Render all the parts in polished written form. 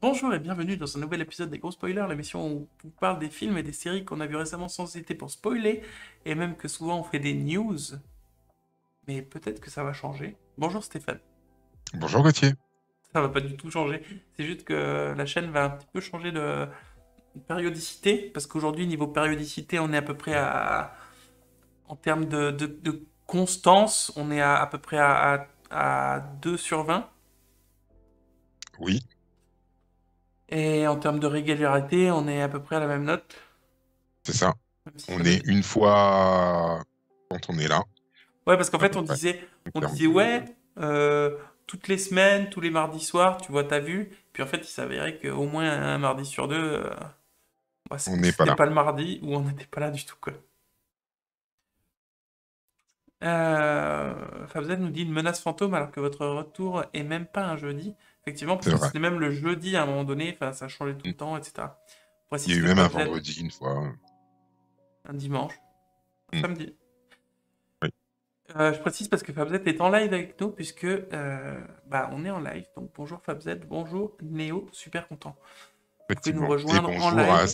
Bonjour et bienvenue dans un nouvel épisode des Gros Spoilers, l'émission où on parle des films et des séries qu'on a vus récemment sans hésiter pour spoiler, et même que souvent on fait des news, mais peut-être que ça va changer. Bonjour Stéphane, Bonjour Gauthier. ça va pas du tout changer, c'est juste que la chaîne va un petit peu changer de périodicité, parce qu'aujourd'hui niveau périodicité on est à peu près en termes de constance, on est à peu près à 2 sur 20, Oui, et en termes de régularité on est à peu près à la même note, c'est ça. même si ça On veut est dire... une fois quand on est là, Ouais, parce qu'en à fait, peu près. En on termes disait ouais, de... toutes les semaines, tous les mardis soirs, tu vois, t'as vu. Puis en fait, il s'avérait qu'au moins un mardi sur deux, bah, On n'est pas c'était là. pas le mardi ou on n'était pas là du tout, quoi. Fabzel nous dit une menace fantôme alors que votre retour est même pas un jeudi. Effectivement, parce C'est que vrai. c'était même le jeudi à un moment donné, enfin, ça changeait tout Mm. le temps, etc. Je Il y précise a eu que même un Fabzel, vendredi une fois. un dimanche, un Mm. samedi. Oui, Je précise parce que Fabzet est en live avec nous, puisque bah, on est en live. Donc bonjour Fabzet, bonjour Néo, super content. Vous pouvez nous effectivement. rejoindre en live.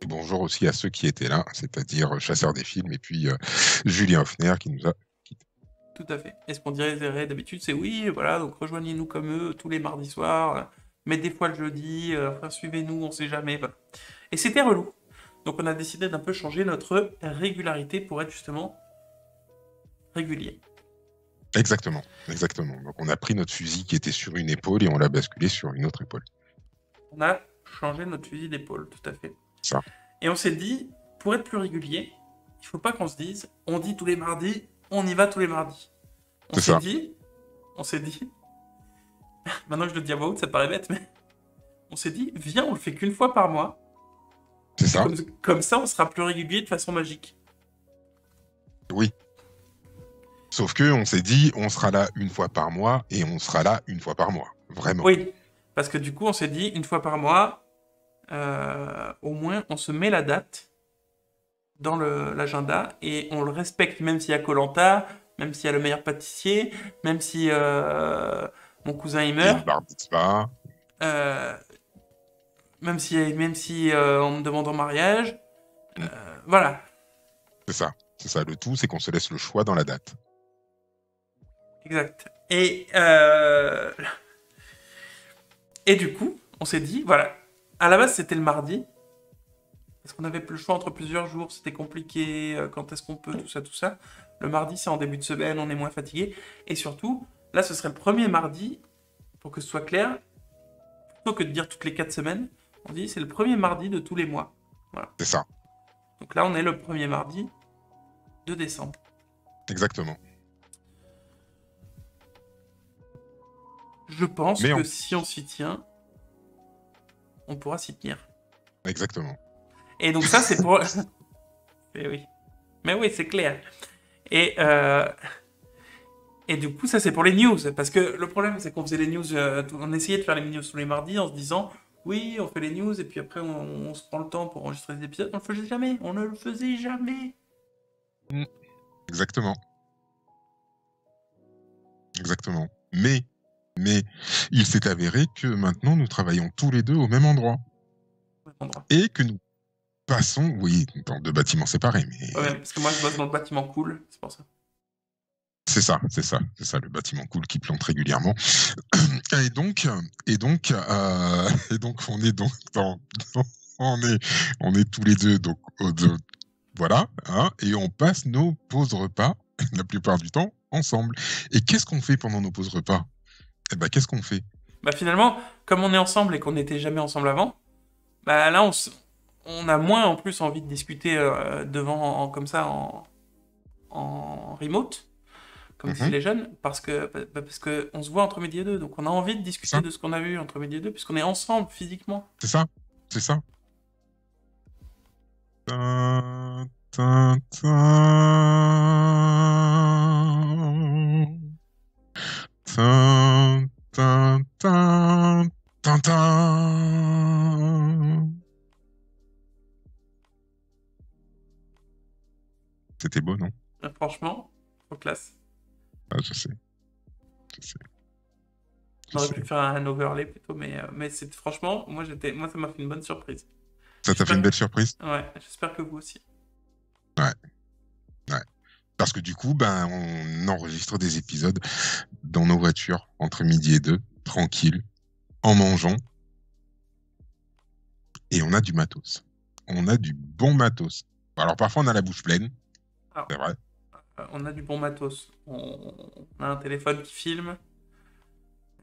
Et bonjour aussi à ceux qui étaient là, c'est-à-dire Chasseur des films et puis Julien Hoffner qui nous a quittés. Tout à fait. Et ce qu'on dirait d'habitude, c'est oui, voilà, donc rejoignez-nous comme eux tous les mardis soirs, mais des fois le jeudi, enfin suivez-nous, on sait jamais. Voilà. Et c'était relou. Donc on a décidé d'un peu changer notre régularité pour être justement régulier. Exactement, exactement. Donc on a pris notre fusil qui était sur une épaule et on l'a basculé sur une autre épaule. On a changé notre fusil d'épaule, tout à fait. Ça, Et on s'est dit, pour être plus régulier, il faut pas qu'on se dise, on dit tous les mardis, on y va tous les mardis. On c'est s'est ça, dit, on s'est dit, maintenant que je le dis à voix haute, ça paraît bête, mais on s'est dit, viens, on le fait qu'une fois par mois, c'est et ça. comme ça, on sera plus régulier de façon magique. Oui. Sauf que on s'est dit, on sera là une fois par mois et on sera là une fois par mois. Vraiment. Oui, parce que du coup, on s'est dit, une fois par mois, au moins, on se met la date dans l'agenda et on le respecte, même s'il y a koh, même s'il y a le meilleur pâtissier, même si mon cousin il Il y a une meurt. barre de spa. Euh, même si on me demande en mariage, Mm. voilà, C'est ça. C'est ça. Le tout, c'est qu'on se laisse le choix dans la date. exact. Et du coup, on s'est dit, voilà, à la base c'était le mardi, parce qu'on avait plus le choix entre plusieurs jours, c'était compliqué, quand est-ce qu'on peut, tout ça, tout ça. Le mardi c'est en début de semaine, on est moins fatigué, et surtout, là ce serait le premier mardi, pour que ce soit clair, plutôt que de dire toutes les 4 semaines, on dit c'est le premier mardi de tous les mois. Voilà. C'est ça. Donc là on est le premier mardi de décembre. Exactement. Je pense Mais que en si on plus. s'y tient, on pourra s'y tenir. Exactement. Et donc ça, c'est pour... Eh oui. Mais oui, c'est clair. Et, et du coup, ça, c'est pour les news. Parce que le problème, c'est qu'on faisait les news... on essayait de faire les news tous les mardis en se disant, oui, on fait les news, et puis après, on se prend le temps pour enregistrer des épisodes. On le faisait jamais. On ne le faisait jamais. Mm. Exactement. Exactement. Mais, il s'est avéré que maintenant, nous travaillons tous les deux au même endroit. Au même endroit. Et que nous passons, oui, dans deux bâtiments séparés, Ouais, mais même, parce que moi, je bosse dans le bâtiment cool. C'est pour ça. c'est ça, le bâtiment cool qui plante régulièrement. Et donc, et donc, on est donc on on est tous les deux donc voilà, hein, et on passe nos pauses repas la plupart du temps ensemble. Et qu'est-ce qu'on fait pendant nos pauses repas? Eh ben, qu'est-ce qu'on fait? Bah finalement, comme on est ensemble et qu'on n'était jamais ensemble avant, bah là, on a moins en plus envie de discuter comme ça en remote, comme disent Mhm, les jeunes, parce que on se voit entre midi et deux, donc on a envie de c'est discuter ça, de ce qu'on a vu entre midi et deux, puisqu'on est ensemble physiquement. c'est ça, c'est ça. Tin, tin, tin. Tin, tin, tin, tin, tin. C'était beau, non? Franchement, trop classe. Ah, je sais, je sais. On aurait pu faire un overlay plutôt, mais c'est franchement, moi ça m'a fait une bonne surprise. Ça t'a fait une J'espère, belle surprise? ouais, j'espère que vous aussi. Ouais, ouais. Parce que du coup, ben, on enregistre des épisodes dans nos voitures entre midi et deux, tranquille, en mangeant, et on a du matos. On a du bon matos. Alors parfois on a la bouche pleine, Alors, c'est vrai. on a du bon matos. On a un téléphone qui filme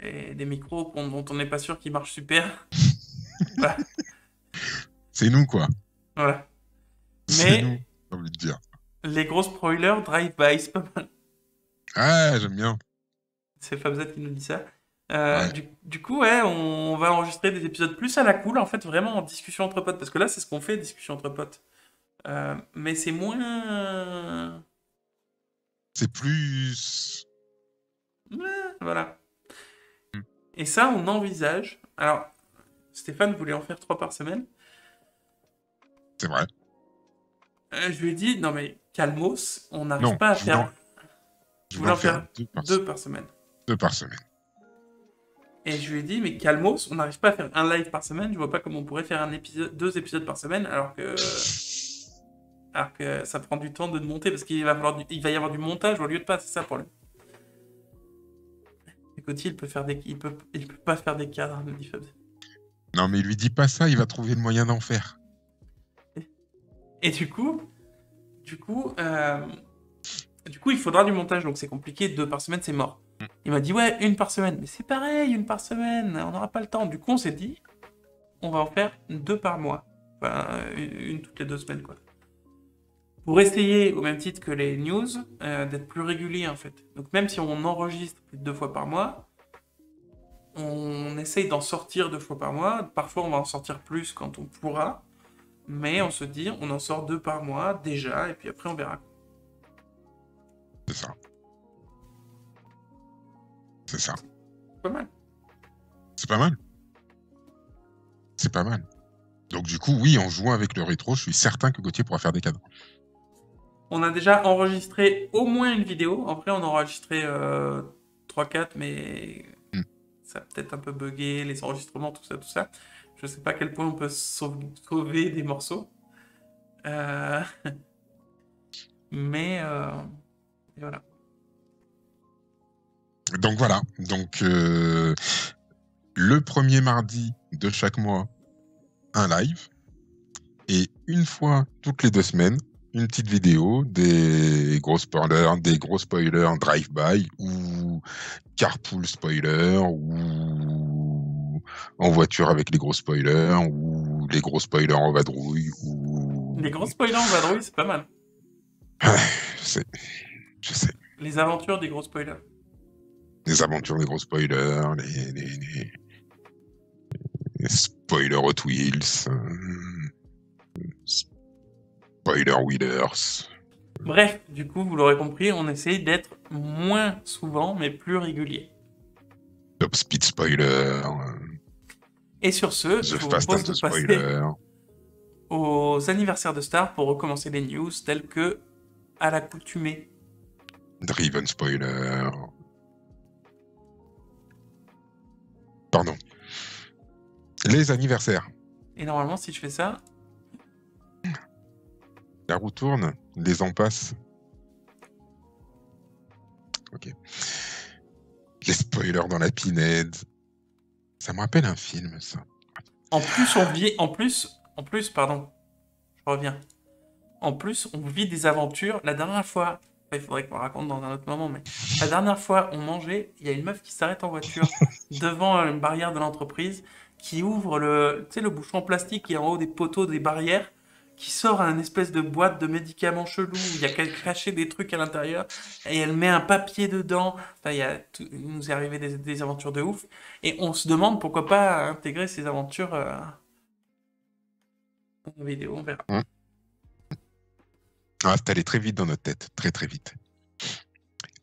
et des micros dont on n'est pas sûr qu'ils marchent super. Voilà. C'est nous quoi. Voilà. C'est nous, Mais j'ai envie de dire. les gros spoilers drive-by, c'est pas mal. Ah, j'aime bien. C'est Fabzat qui nous dit ça. Ouais, Du coup, ouais, on va enregistrer des épisodes plus à la cool, en fait, vraiment en discussion entre potes. Parce que là, c'est ce qu'on fait, discussion entre potes. Mais c'est moins. c'est plus. Voilà. Et ça, on envisage. Alors, Stéphane voulait en faire 3 par semaine. C'est vrai. Je lui ai dit, non mais calmos, on n'arrive Non, pas à je voulais en, faire. je Je voulais voulais en en faire faire deux par, 2 par semaine. deux par semaine. Et je lui ai dit, mais calmos, on n'arrive pas à faire un live par semaine. Je vois pas comment on pourrait faire 2 épisodes par semaine alors que ça prend du temps de monter parce il va y avoir du montage au lieu de pas. C'est ça le problème. Et Gauthier, il peut pas faire des cadres, me dit Fab. Non, mais lui dis pas ça, il va trouver le moyen d'en faire. Et du coup, il faudra du montage, donc c'est compliqué. 2 par semaine, c'est mort. Il m'a dit, ouais, 1 par semaine. Mais c'est pareil, 1 par semaine, on n'aura pas le temps. Du coup, on s'est dit, on va en faire 2 par mois. Enfin, une toutes les 2 semaines, quoi. Pour essayer, au même titre que les news, d'être plus régulier, en fait. Donc même si on enregistre plus de 2 fois par mois, on essaye d'en sortir 2 fois par mois. Parfois, on va en sortir plus quand on pourra. Mais on se dit, on en sort 2 par mois, déjà, et puis après, on verra. C'est ça. C'est ça. Pas mal. C'est pas mal. C'est pas mal. Donc du coup, oui, en jouant avec le rétro, je suis certain que Gauthier pourra faire des cadres. On a déjà enregistré au moins une vidéo. Après, on a enregistré 3-4, mais Hmm. ça a peut-être un peu bugué, les enregistrements, tout ça, tout ça. Je sais pas à quel point on peut sauver des morceaux. Euh, mais et voilà. Donc voilà. Donc le premier mardi de chaque mois, un live. Et une fois toutes les 2 semaines, une petite vidéo des gros spoilers drive-by ou carpool spoiler ou en voiture avec les gros spoilers ou les gros spoilers en vadrouille ou Les gros spoilers en vadrouille, c'est pas mal. Je sais Les aventures des gros spoilers. les aventures des gros spoilers, les spoilers Hot Wheels, spoiler Wheelers. Bref, du coup, vous l'aurez compris, on essaye d'être moins souvent, mais plus régulier. Top Speed Spoiler, Et sur ce, je The vous Fast propose and de the passer Spoiler, aux anniversaires de stars pour recommencer les news telles que à l'accoutumée. Driven Spoiler. Pardon. Les anniversaires. Et normalement, si je fais ça, La roue tourne, les ans passent. Ok. Les spoilers dans la pinède. Ça me rappelle un film, ça. en plus, on vit, pardon, je reviens. En plus, on vit des aventures. La dernière fois, il faudrait qu'on raconte dans un autre moment, mais la dernière fois, on mangeait, il y a une meuf qui s'arrête en voiture devant une barrière de l'entreprise, qui ouvre le bouchon en plastique qui est en haut des poteaux des barrières, qui sort un espèce de boîte de médicaments chelou où il y a caché des trucs à l'intérieur, et elle met un papier dedans. Enfin, il nous est arrivé des aventures de ouf, et on se demande pourquoi pas intégrer ces aventures en vidéo, on verra. Ah, c'est allé très vite dans notre tête. Très, très vite.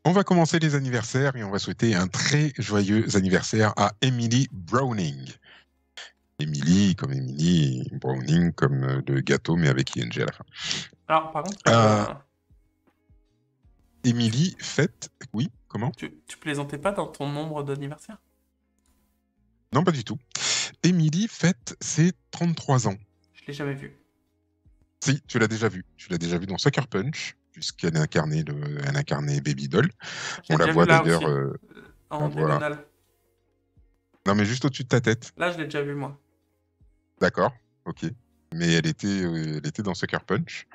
On va commencer les anniversaires et on va souhaiter un très joyeux anniversaire à Emily Browning. Emily comme Emily, Browning comme le gâteau, mais avec ING à la fin. Alors, par contre, Emily fête... Oui, comment? tu plaisantais pas dans ton nombre d'anniversaires? Non, pas du tout. Emily fête ses 33 ans. Je l'ai jamais vu. Si, tu l'as déjà vu. Tu l'as déjà vu dans Sucker Punch, puisqu'elle elle incarnait Baby Doll. Je On l'ai la déjà vu voit là d'ailleurs, aussi, la en voit. diagonale. Non, mais juste au-dessus de ta tête. Là, je l'ai déjà vu, moi. D'accord, ok. Mais elle était dans Sucker Punch.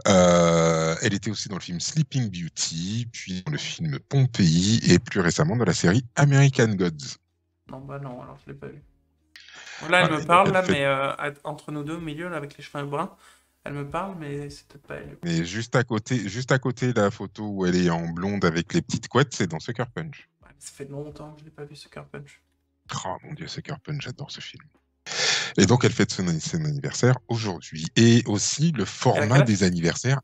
Elle était aussi dans le film Sleeping Beauty, puis dans le film Pompéi, et plus récemment dans la série American Gods. Non, bah non, alors je l'ai pas vu. Là, elle Ah, me et donc parle, elle là, fait, mais entre nous deux, au milieu, là, avec les cheveux bruns, elle me parle, mais c'est peut-être pas elle. mais juste à côté de la photo où elle est en blonde avec les petites couettes, c'est dans Sucker Punch. Ouais, mais ça fait longtemps que je l'ai pas vu, Sucker Punch. Oh mon dieu, Sucker Punch, j'adore ce film. Et donc elle fête son anniversaire aujourd'hui. Et aussi le Elle a quel format âge? des anniversaires,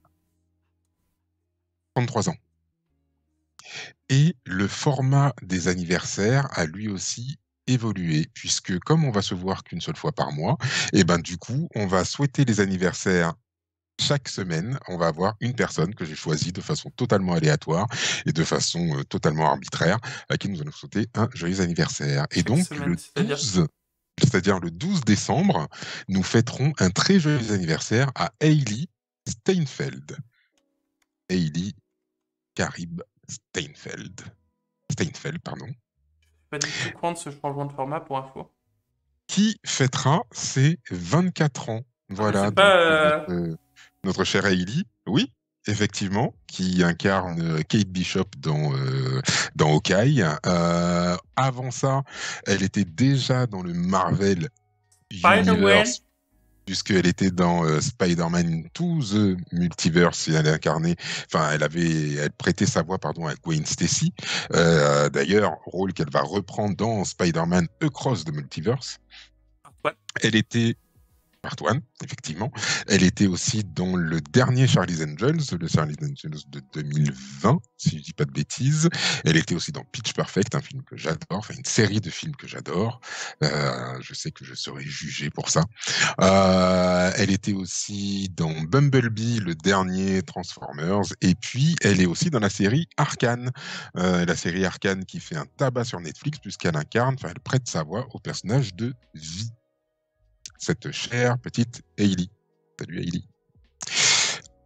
33 ans. Et le format des anniversaires a lui aussi évolué, puisque comme on va se voir qu'une seule fois par mois, et ben du coup, on va souhaiter les anniversaires chaque semaine. On va avoir une personne que j'ai choisie de façon totalement aléatoire et de façon totalement arbitraire, à qui nous allons souhaiter un joyeux anniversaire. Et Chaque donc semaine, le c'est-à-dire? 12, c'est-à-dire le 12 décembre, nous fêterons un très joyeux anniversaire à Hailey Steinfeld. Hailey Carib Steinfeld. Steinfeld, pardon. Pas du tout compte ce changement de format pour info. Qui fêtera ses 24 ans. Ah, mais Voilà, c'est donc pas. notre chère Hailey, oui, effectivement, qui incarne Kate Bishop dans Hawkeye. Avant ça, elle était déjà dans le Marvel Spider-Man? Universe, puisqu'elle était dans Spider-Man Into the Multiverse, et elle incarnait, enfin, elle prêtait sa voix, pardon, à Gwen Stacy. D'ailleurs, rôle qu'elle va reprendre dans Spider-Man Across the Multiverse. Ouais. Elle était Part One, effectivement. Elle était aussi dans le dernier Charlie's Angels, le Charlie's Angels de 2020, si je dis pas de bêtises. Elle était aussi dans Pitch Perfect, un film que j'adore, enfin une série de films que j'adore. Je sais que je serai jugé pour ça. Elle était aussi dans Bumblebee, le dernier Transformers, et puis elle est aussi dans la série Arcane, la série Arcane qui fait un tabac sur Netflix puisqu'elle incarne, enfin elle prête sa voix au personnage de Vi, cette chère petite Hailey. Salut Hailey.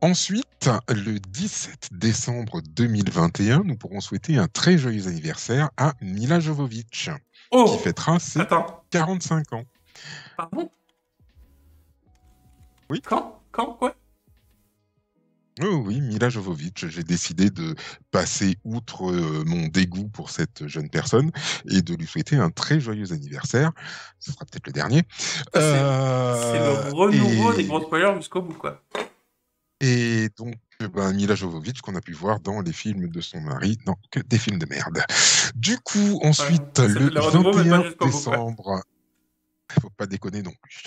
Ensuite, le 17 décembre 2021, nous pourrons souhaiter un très joyeux anniversaire à Mila Jovovich, qui Oh! fêtera ses Attends. 45 ans. Pardon? Oui. Quand? Quoi? Oh oui, Mila Jovovich. J'ai décidé de passer outre mon dégoût pour cette jeune personne et de lui souhaiter un très joyeux anniversaire. Ce sera peut-être le dernier. C'est le renouveau des gros spoilers jusqu'au bout, quoi. Et donc, ben, Mila Jovovich, qu'on a pu voir dans les films de son mari, non, que des films de merde. Du coup, ensuite, Ouais, le le renouveau, mais pas 21 jusqu'au bout, quoi. décembre, faut pas déconner non plus.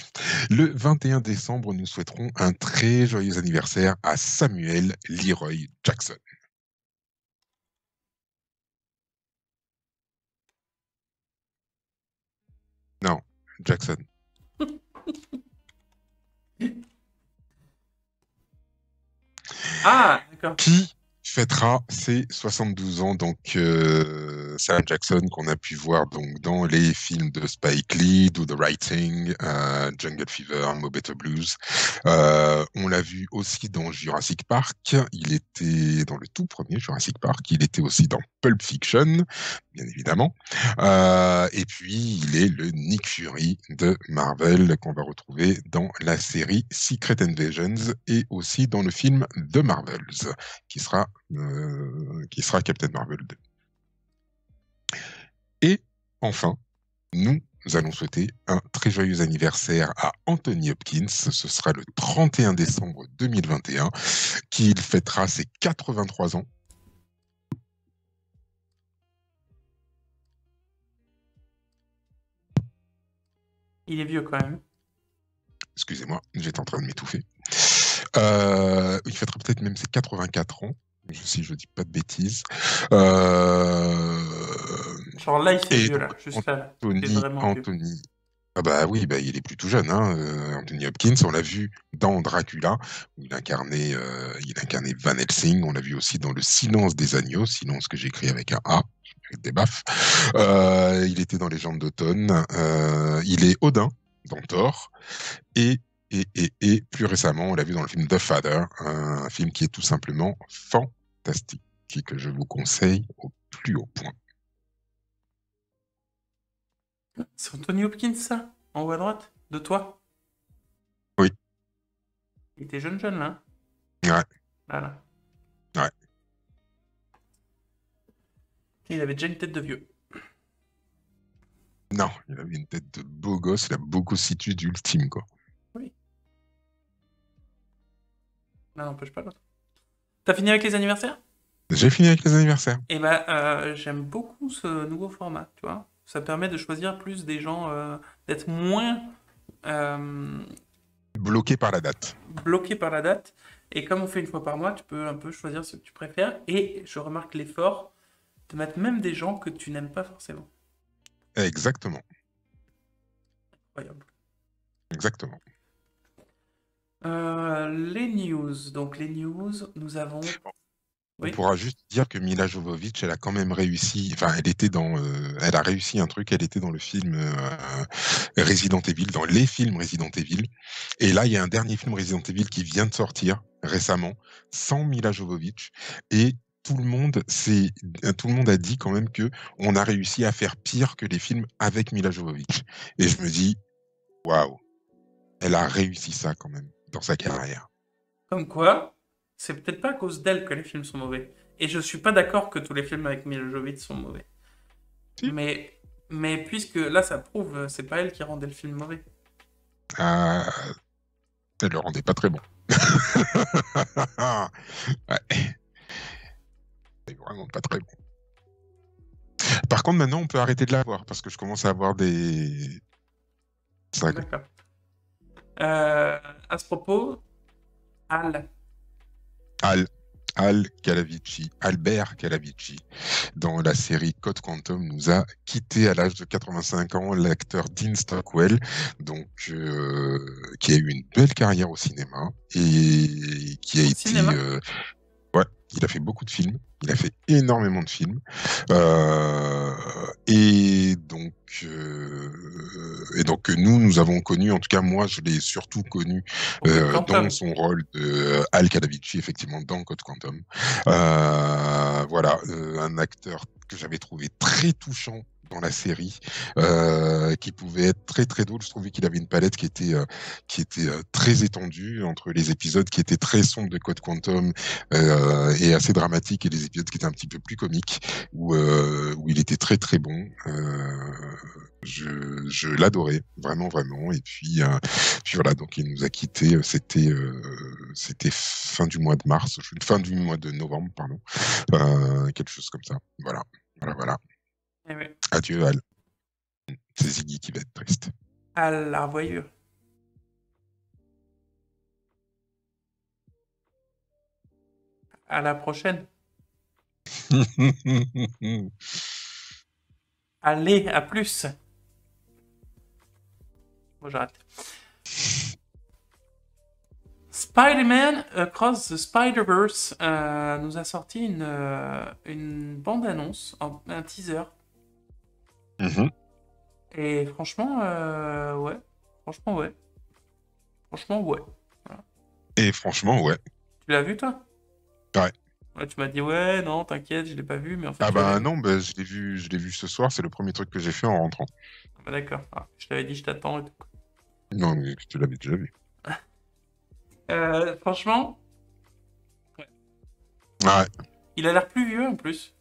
Le 21 décembre, nous souhaiterons un très joyeux anniversaire à Samuel Leroy Jackson. Non, Jackson. Ah, d'accord. Qui fêtera ses 72 ans, donc Sam Jackson, qu'on a pu voir donc dans les films de Spike Lee, Do the Right Thing, Jungle Fever, Mo Better Blues. On l'a vu aussi dans Jurassic Park. Il était dans le tout premier Jurassic Park. Il était aussi dans Pulp Fiction, bien évidemment. Et puis, il est le Nick Fury de Marvel qu'on va retrouver dans la série Secret Invasions et aussi dans le film The Marvels, qui sera Captain Marvel 2. Et enfin, nous allons souhaiter un très joyeux anniversaire à Anthony Hopkins. Ce sera le 31 décembre 2021, qu'il fêtera ses 83 ans. Il est vieux, quand même. Excusez-moi, j'étais en train de m'étouffer. Il fêtera peut-être même ses 84 ans, si je dis pas de bêtises. Genre là, il s'est Et vieux, donc, là. Juste là. Il est vraiment vieux. Anthony. Ah bah oui, bah il est plus tout jeune, hein, Anthony Hopkins. On l'a vu dans Dracula, où il incarnait Van Helsing. On l'a vu aussi dans Le Silence des agneaux, silence que j'écris avec un A. mérite des baffes. Il était dans Légendes d'automne. Il est Odin dans Thor. Et plus récemment, on l'a vu dans le film The Father, un film qui est tout simplement fantastique et que je vous conseille au plus haut point. C'est Anthony Hopkins, ça? En haut à droite? De toi? Oui. Il était jeune, là. Hein. Ouais. Voilà. Ouais. Il avait déjà une tête de vieux. Non, il avait une tête de beau gosse, la bogossitude ultime, quoi. Oui. Non, n'empêche pas l'autre. T'as fini avec les anniversaires? J'ai fini avec les anniversaires. Eh ben, j'aime beaucoup ce nouveau format, tu vois. Ça permet de choisir plus des gens, d'être moins Bloqué par la date. bloqué par la date. Et comme on fait une fois par mois, tu peux un peu choisir ce que tu préfères. Et je remarque l'effort de mettre même des gens que tu n'aimes pas forcément. Exactement. Incroyable. Exactement. Les news. Donc les news, nous avons... On Oui. pourra juste dire que Mila Jovovich, elle a quand même réussi. Enfin, elle a réussi un truc. Elle était dans le film Resident Evil, dans les films Resident Evil. Et là, il y a un dernier film Resident Evil qui vient de sortir récemment, sans Mila Jovovich. Et tout le monde a dit quand même que on a réussi à faire pire que les films avec Mila Jovovich. Et je me dis, waouh, elle a réussi ça quand même dans sa carrière. Comme quoi, c'est peut-être pas à cause d'elle que les films sont mauvais. Et je suis pas d'accord que tous les films avec Mila Jovovich sont mauvais. Si. Mais puisque là, ça prouve, c'est pas elle qui rendait le film mauvais. Elle le rendait pas très bon. Ouais. C'est vraiment pas très bon. Par contre, maintenant, on peut arrêter de la voir parce que je commence à avoir des... Ça... D'accord. À ce propos, Albert Calavici, dans la série Code Quantum, nous a quitté à l'âge de 85 ans, l'acteur Dean Stockwell, donc qui a eu une belle carrière au cinéma et qui a été... ouais, il a fait beaucoup de films, il a fait énormément de films, et donc nous avons connu, en tout cas moi je l'ai surtout connu dans son rôle de Al Calavici, effectivement, dans Code Quantum. Voilà, un acteur que j'avais trouvé très touchant dans la série, qui pouvait être très très drôle. Je trouvais qu'il avait une palette qui était très étendue entre les épisodes qui étaient très sombres de Code Quantum et assez dramatiques, et les épisodes qui étaient un petit peu plus comiques où il était très très bon. Je l'adorais vraiment vraiment, et puis voilà, donc il nous a quittés. C'était fin du mois de mars, fin du mois de novembre, pardon, quelque chose comme ça. Voilà. Eh oui. Adieu Al. C'est Ziggy qui va être triste. Al la revoyure. À la prochaine. Allez, à plus. Bon, j'arrête. Spider-Man Across the Spider-Verse nous a sorti une bande-annonce, un teaser. Et franchement, ouais. Franchement, ouais. Voilà. Et franchement, ouais. Tu l'as vu, toi? Ouais. Ouais, tu m'as dit, ouais, non, t'inquiète, je l'ai pas vu, mais en fait... Ah bah non, bah, je l'ai vu ce soir, c'est le premier truc que j'ai fait en rentrant. Ah bah d'accord, je t'avais dit, je t'attends et tout. Non, mais tu l'avais déjà vu. Franchement... Ouais. Ouais. Il a l'air plus vieux, en plus.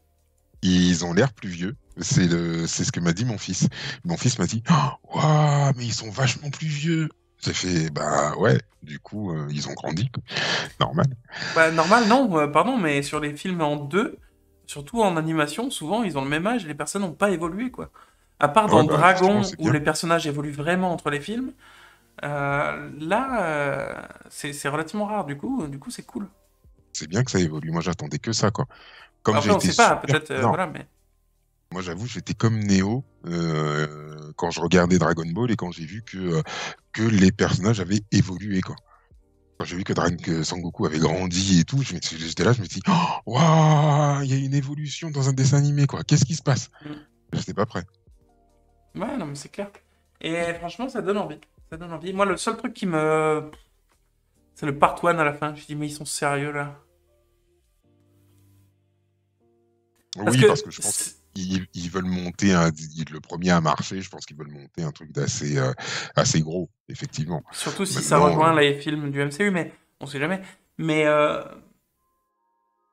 Ils ont l'air plus vieux. C'est ce que m'a dit mon fils. Mon fils m'a dit, oh, wow, mais ils sont vachement plus vieux. J'ai fait, bah ouais, du coup, ils ont grandi. Normal. Bah, normal, non, pardon, mais sur les films en 2, surtout en animation, souvent, ils ont le même âge et les personnes n'ont pas évolué, quoi. À part dans Dragon, où les personnages évoluent vraiment entre les films, là, c'est relativement rare, du coup, c'est cool. C'est bien que ça évolue. Moi, j'attendais que ça, quoi. Comme après, on sait pas, peut-être, voilà, mais... Moi, j'avoue, j'étais comme Neo quand je regardais Dragon Ball et quand j'ai vu que les personnages avaient évolué, quoi. Quand j'ai vu que Sangoku avait grandi et tout, j'étais là, je me suis dit, oh, waouh, il y a une évolution dans un dessin animé, quoi. Qu'est-ce qui se passe? Mm. J'étais pas prêt. Ouais, non, mais c'est clair. Et franchement, ça donne envie. Ça donne envie. Moi, le seul truc qui me... C'est le part 1 à la fin. Je dis, mais ils sont sérieux, là. Parce Oui, que... parce que je pense qu'ils veulent monter le premier à marcher, je pense qu'ils veulent monter un truc d'assez assez gros, effectivement. Surtout si ça Maintenant, rejoint les films du MCU, mais on sait jamais. Mais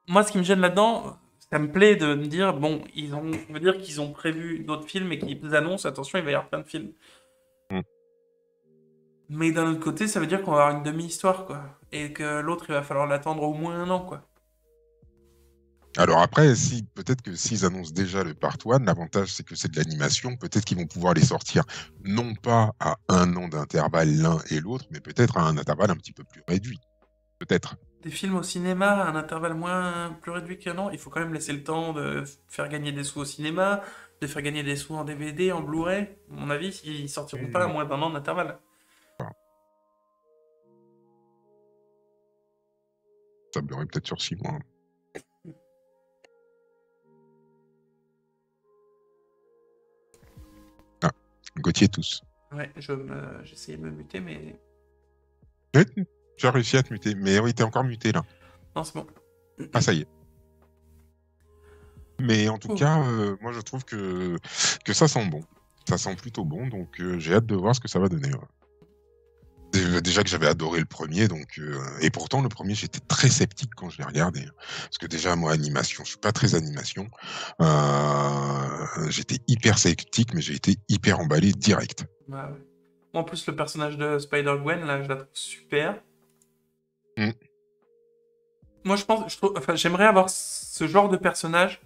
moi, ce qui me gêne là-dedans, ça me plaît de me dire, bon, on veut dire qu'ils ont prévu d'autres films et qu'ils annoncent, attention, il va y avoir plein de films. hmm. Mais d'un autre côté, ça veut dire qu'on va avoir une demi-histoire, quoi. Et que l'autre, il va falloir l'attendre au moins 1 an, quoi. Alors après, peut-être que s'ils annoncent déjà le Part 1, l'avantage c'est que c'est de l'animation, peut-être qu'ils vont pouvoir les sortir non pas à 1 an d'intervalle l'un et l'autre, mais peut-être à un intervalle un petit peu plus réduit. Peut-être. Des films au cinéma à un intervalle plus réduit qu'un an, il faut quand même laisser le temps de faire gagner des sous au cinéma, de faire gagner des sous en DVD, en Blu-ray. À mon avis, ils sortiront pas à moins d'1 an d'intervalle. Ça me peut-être sur 6 mois. Ah, Gauthier tous. Ouais, j'essayais de me muter, mais... Oui, tu as réussi à te muter, mais oui, t'es encore muté là. Non, c'est bon. Ah, ça y est. Mais en tout Oh. cas, moi je trouve que ça sent bon. Ça sent plutôt bon, donc j'ai hâte de voir ce que ça va donner. Ouais. Déjà que j'avais adoré le premier, donc et pourtant le premier j'étais très sceptique quand je l'ai regardé, parce que déjà moi animation, je suis pas très animation. J'étais hyper sceptique, mais j'ai été hyper emballé direct. Bah, ouais. En plus, le personnage de Spider-Gwen, là, je la trouve super. Mm. Moi, enfin, j'aimerais avoir ce genre de personnage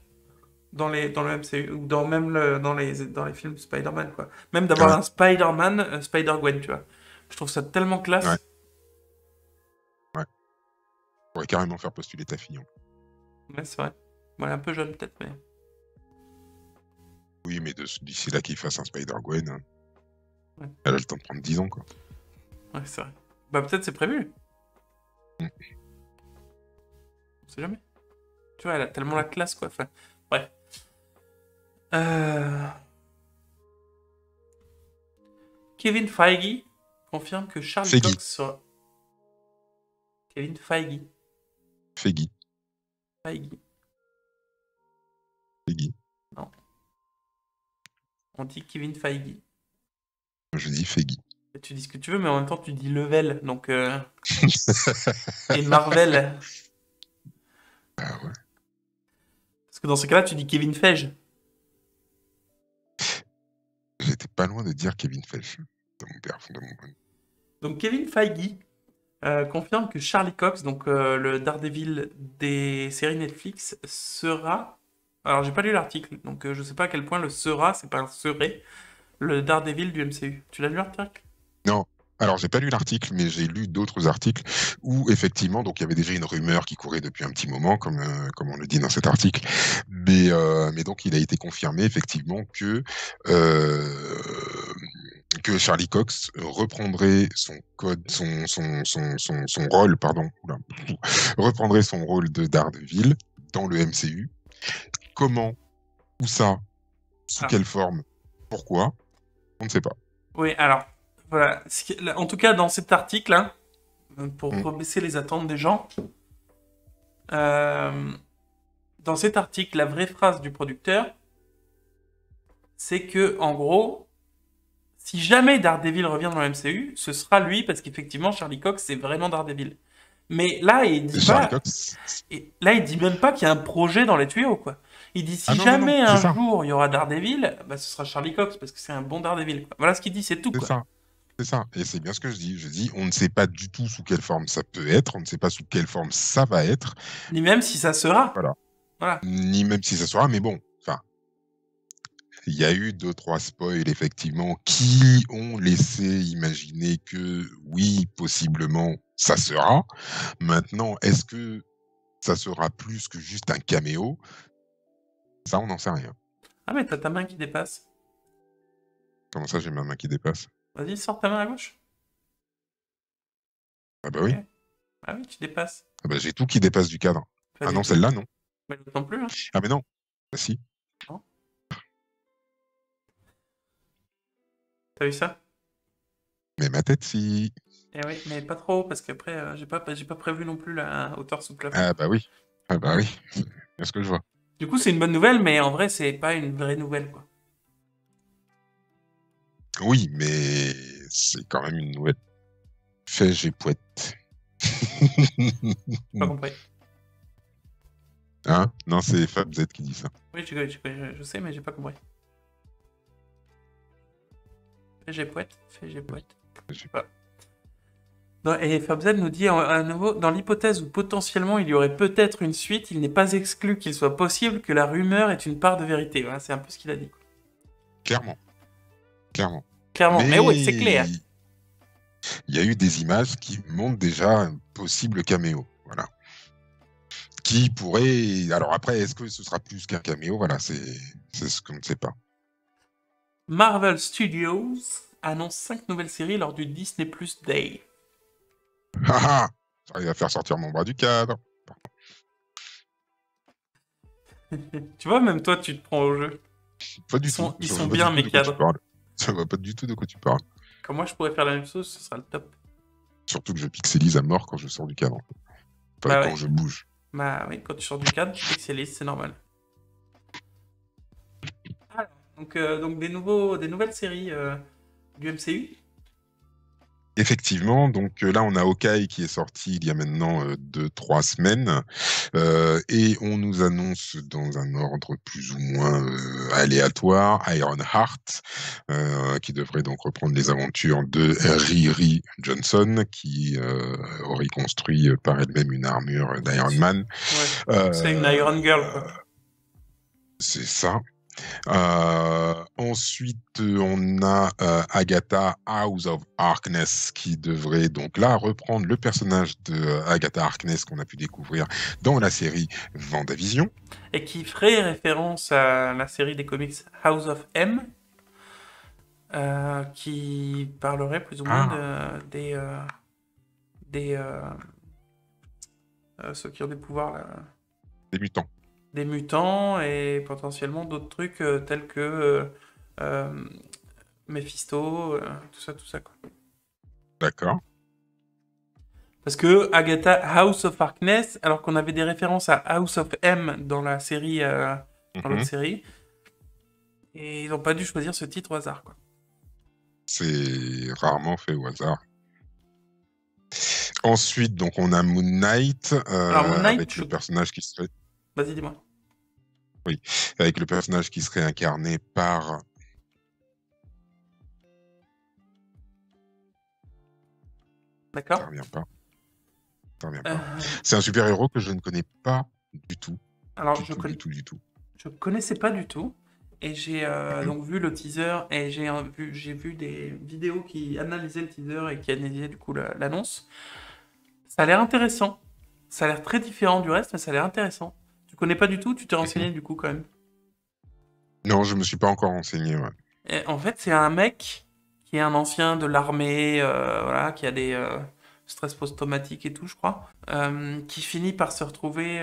dans le MCU, ou dans les films Spider-Man, quoi. Même d'avoir Ouais, un Spider-Man, Spider-Gwen, tu vois. Je trouve ça tellement ouais, classe. ouais. Je pourrais carrément faire postuler ta fille. Ouais, c'est vrai. Bon, elle est un peu jeune, peut-être, mais... Oui, mais d'ici là qu'il fasse un Spider-Gwen, Ouais, elle a le temps de prendre 10 ans, quoi. ouais, c'est vrai. Bah, peut-être c'est prévu. Mm. On sait jamais. Tu vois, elle a tellement la classe, quoi. Enfin, bref. Euh... Kevin Feige confirme que Charlie Feige. Cox sera... Kevin Feige. Feige. Feige. Feige. Non. On dit Kevin Feige. Je dis Feige. Et tu dis ce que tu veux, mais en même temps, tu dis Level, donc... Et Marvel. Ah ouais. Parce que dans ce cas-là, tu dis Kevin Feige. J'étais pas loin de dire Kevin Feige. De mon père, de mon... Donc Kevin Feige confirme que Charlie Cox, donc le Daredevil des séries Netflix, sera... Alors, j'ai pas lu l'article, donc je sais pas à quel point le sera, c'est pas un serait, le Daredevil du MCU. Tu l'as lu l'article? Non. Alors, j'ai pas lu l'article, mais j'ai lu d'autres articles où, effectivement, donc il y avait déjà une rumeur qui courait depuis un petit moment, comme on le dit dans cet article. Mais donc, il a été confirmé, effectivement, que Charlie Cox reprendrait son code, son rôle, pardon, oula, reprendrait son rôle de Daredevil dans le MCU. Comment? Où ça? Sous Ah. quelle forme? Pourquoi? On ne sait pas. Oui, alors, voilà. En tout cas, dans cet article, hein, pour Mm. rebaisser les attentes des gens, euh, dans cet article, la vraie phrase du producteur, c'est que, en gros, si jamais Daredevil revient dans le MCU, ce sera lui, parce qu'effectivement, Charlie Cox, c'est vraiment Daredevil. Mais là, il dit Charlie pas... Cox. Et là, il dit même pas qu'il y a un projet dans les tuyaux, quoi. Il dit si Ah non, non, non, jamais c'est un ça. jour il y aura Daredevil, bah, ce sera Charlie Cox, parce que c'est un bon Daredevil, quoi. Voilà ce qu'il dit, c'est tout, C'est quoi. ça. C'est ça. Et c'est bien ce que je dis. Je dis, on ne sait pas du tout sous quelle forme ça peut être, on ne sait pas sous quelle forme ça va être. Ni même si ça sera. Voilà. Voilà. Ni même si ça sera, mais bon, enfin, il y a eu 2-3 spoils, effectivement, qui ont laissé imaginer que oui, possiblement, ça sera. Maintenant, est-ce que ça sera plus que juste un caméo? Ça, on n'en sait rien. Ah, mais t'as ta main qui dépasse. Comment ça, j'ai ma main qui dépasse? Vas-y, sors ta main à gauche. Ah bah oui. Ok. Ah oui, tu dépasses. Ah bah, j'ai tout qui dépasse du cadre. Pas Ah du non, tout. celle-là, non. Mais l'autre non plus, hein. Ah mais non. Bah si. Non. T'as vu ça? Mais ma tête, si. Eh oui, mais pas trop, parce qu'après, j'ai pas prévu non plus la hauteur sous plafond. Ah bah oui. Ah bah oui. C'est ce que je vois. Du coup, c'est une bonne nouvelle, mais en vrai, c'est pas une vraie nouvelle, quoi. Oui, mais c'est quand même une nouvelle. Fais, j'ai poète. Pas compris. Hein? Non, c'est Fab Z qui dit ça. Oui, je sais, mais j'ai pas compris. J'ai poète, j'ai poète. Je sais pas. Et Fabzad nous dit à nouveau, dans l'hypothèse où potentiellement il y aurait peut-être une suite, il n'est pas exclu qu'il soit possible que la rumeur ait une part de vérité. Voilà, c'est un peu ce qu'il a dit. Clairement. Clairement. Clairement, mais oui, c'est clair. Il y a eu des images qui montrent déjà un possible caméo. Voilà. Qui pourrait. Alors après, est-ce que ce sera plus qu'un caméo? Voilà, c'est ce qu'on ne sait pas. Marvel Studios annonce 5 nouvelles séries lors du Disney Plus Day. Ah ah! J'arrive à faire sortir mon bras du cadre. Tu vois, même toi, tu te prends au jeu. Pas du tout. Ils Je sont vois pas bien, du tout mes de quoi tu cadres. parles. Ça va pas du tout de quoi tu parles. Comme moi, je pourrais faire la même chose, ce sera le top. Surtout que je pixelise à mort quand je sors du cadre. Enfin, Bah quand ouais. je bouge. Bah oui, quand tu sors du cadre, tu pixelises, c'est normal. Alors, donc des nouvelles séries du MCU. Effectivement, donc là on a Hawkeye qui est sorti il y a maintenant 2-3 semaines et on nous annonce dans un ordre plus ou moins aléatoire Ironheart qui devrait donc reprendre les aventures de Riri Johnson qui aurait construit par elle-même une armure d'Iron Man. Ouais. C'est une Iron Girl, quoi. C'est ça. Ensuite, on a Agatha House of Harkness qui devrait donc là reprendre le personnage de Agatha Harkness qu'on a pu découvrir dans la série WandaVision. Et qui ferait référence à la série des comics House of M, qui parlerait plus ou moins ceux qui ont des pouvoirs, là, Des mutants. des mutants et potentiellement d'autres trucs tels que euh, Mephisto, tout ça, quoi. D'accord. Parce que Agatha House of Harkness, alors qu'on avait des références à House of M dans la série, dans l'autre série, et ils n'ont pas dû choisir ce titre au hasard, quoi. C'est rarement fait au hasard. Ensuite, donc on a Moon Knight, Alors Moon Knight, avec le personnage qui serait. Vas-y, dis-moi. Oui, avec le personnage qui serait incarné par. D'accord. Ça revient pas. Ça revient pas. C'est un super-héros que je ne connais pas du tout. Alors, du tout. Je connaissais pas du tout. Et j'ai donc vu le teaser et j'ai vu des vidéos qui analysaient le teaser et qui analysaient du coup l'annonce. Ça a l'air intéressant. Ça a l'air très différent du reste, mais ça a l'air intéressant. Tu connais pas du tout? Tu t'es renseigné du coup quand même? Non, je me suis pas encore renseigné. Ouais. Et en fait, c'est un mec qui est un ancien de l'armée, voilà, qui a des stress post-traumatiques et tout, je crois, qui finit par se retrouver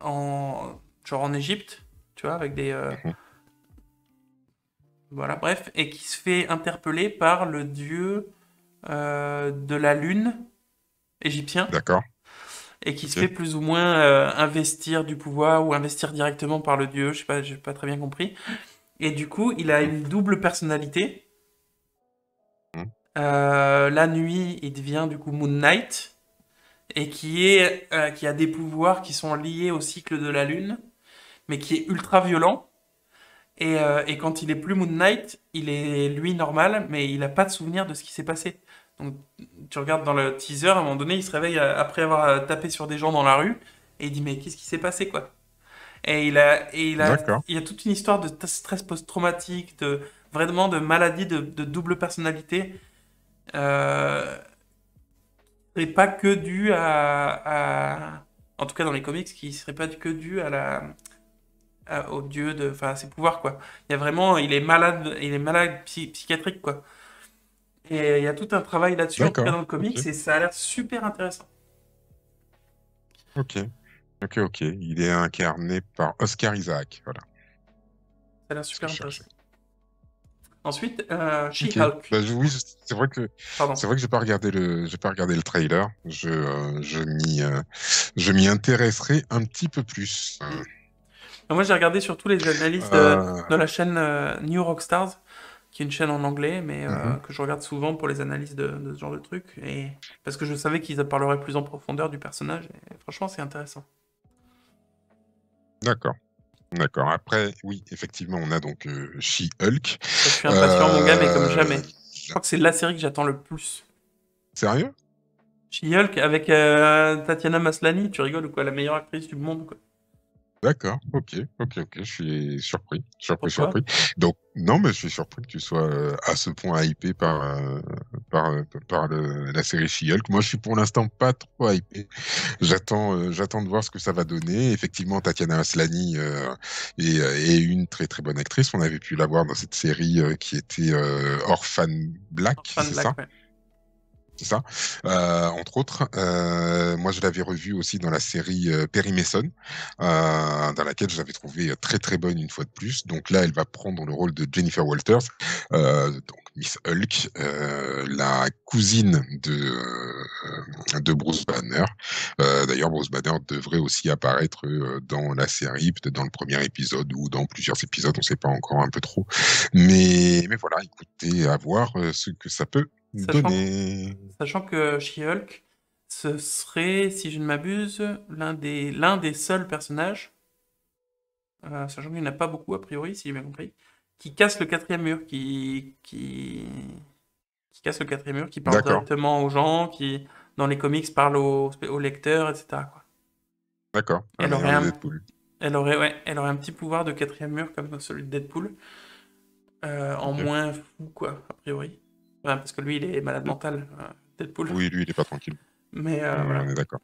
genre en Égypte, tu vois, avec des voilà, bref, et qui se fait interpeller par le dieu de la lune égyptien, D'accord. et qui se fait plus ou moins investir du pouvoir ou investir directement par le dieu, je sais pas, j'ai pas très bien compris. Et du coup, il a une double personnalité. La nuit, il devient du coup Moon Knight, et qui a des pouvoirs qui sont liés au cycle de la lune, mais qui est ultra violent. Et quand il est plus Moon Knight, il est lui normal, mais il a pas de souvenir de ce qui s'est passé. Donc tu regardes dans le teaser, à un moment donné, il se réveille après avoir tapé sur des gens dans la rue, et il dit mais qu'est-ce qui s'est passé quoi? D'accord. Il y a toute une histoire de stress post-traumatique, de vraiment de maladie de double personnalité, et pas que dû en tout cas dans les comics, qui serait pas que dû au dieu enfin à ses pouvoirs quoi. Il y a vraiment, il est malade psychiatrique quoi. Et il y a tout un travail là-dessus, en tout cas D'accord. dans le Ok. comics, et ça a l'air super intéressant. Ok. Ok. Ok. Il est incarné par Oscar Isaac. Voilà Ça a l'air ce que super je cherchais. intéressant. Ensuite, Ok. She-Hulk. Bah, oui, c'est Pardon. vrai que j'ai pas regardé le trailer. Je m'y intéresserai un petit peu plus. Mm. Moi, j'ai regardé surtout les analyses Euh, de la chaîne New Rockstars, qui est une chaîne en anglais, mais mhm. que je regarde souvent pour les analyses de ce genre de trucs. Et parce que je savais qu'ils parleraient plus en profondeur du personnage. Et franchement, c'est intéressant. D'accord. D'accord. Après, oui, effectivement, on a donc She-Hulk. Je suis impatient, mon gars, mais comme Euh, jamais. Je crois que c'est la série que j'attends le plus. Sérieux? She-Hulk avec Tatiana Maslany, tu rigoles ou quoi? La meilleure actrice du monde, quoi. D'accord, ok, ok, ok, je suis Pourquoi? surpris. Donc, non, mais je suis surpris que tu sois à ce point hypé par la série She-Hulk. Moi, je suis pour l'instant pas trop hypé. J'attends de voir ce que ça va donner. Effectivement, Tatiana Maslany est une très très bonne actrice. On avait pu la voir dans cette série qui était Orphan Black, Fan c'est ça? Black, ouais. C'est ça, entre autres. Moi, je l'avais revu aussi dans la série Perry Mason, dans laquelle je l'avais trouvée très très bonne une fois de plus. Donc là, elle va prendre le rôle de Jennifer Walters, donc Miss Hulk, la cousine de Bruce Banner. D'ailleurs, Bruce Banner devrait aussi apparaître dans la série, peut-être dans le premier épisode ou dans plusieurs épisodes, on ne sait pas encore un peu trop. Mais voilà, écoutez, à voir ce que ça peut Sachant que, donner. sachant que She-Hulk, ce serait, si je ne m'abuse, l'un des seuls personnages, sachant qu'il n'y en a pas beaucoup a priori, si j'ai bien compris, qui casse le quatrième mur, qui casse le quatrième mur, qui parle D'accord, directement aux gens, qui, dans les comics, parle aux lecteurs, etc., quoi. d'accord. La Elle aurait manière de un, Deadpool. elle aurait un petit pouvoir de quatrième mur comme celui de Deadpool, en Ok. moins fou, quoi, a priori. Ouais, parce que lui, il est malade mental, Deadpool. Oui, lui, il est pas tranquille. Mais On voilà. est d'accord.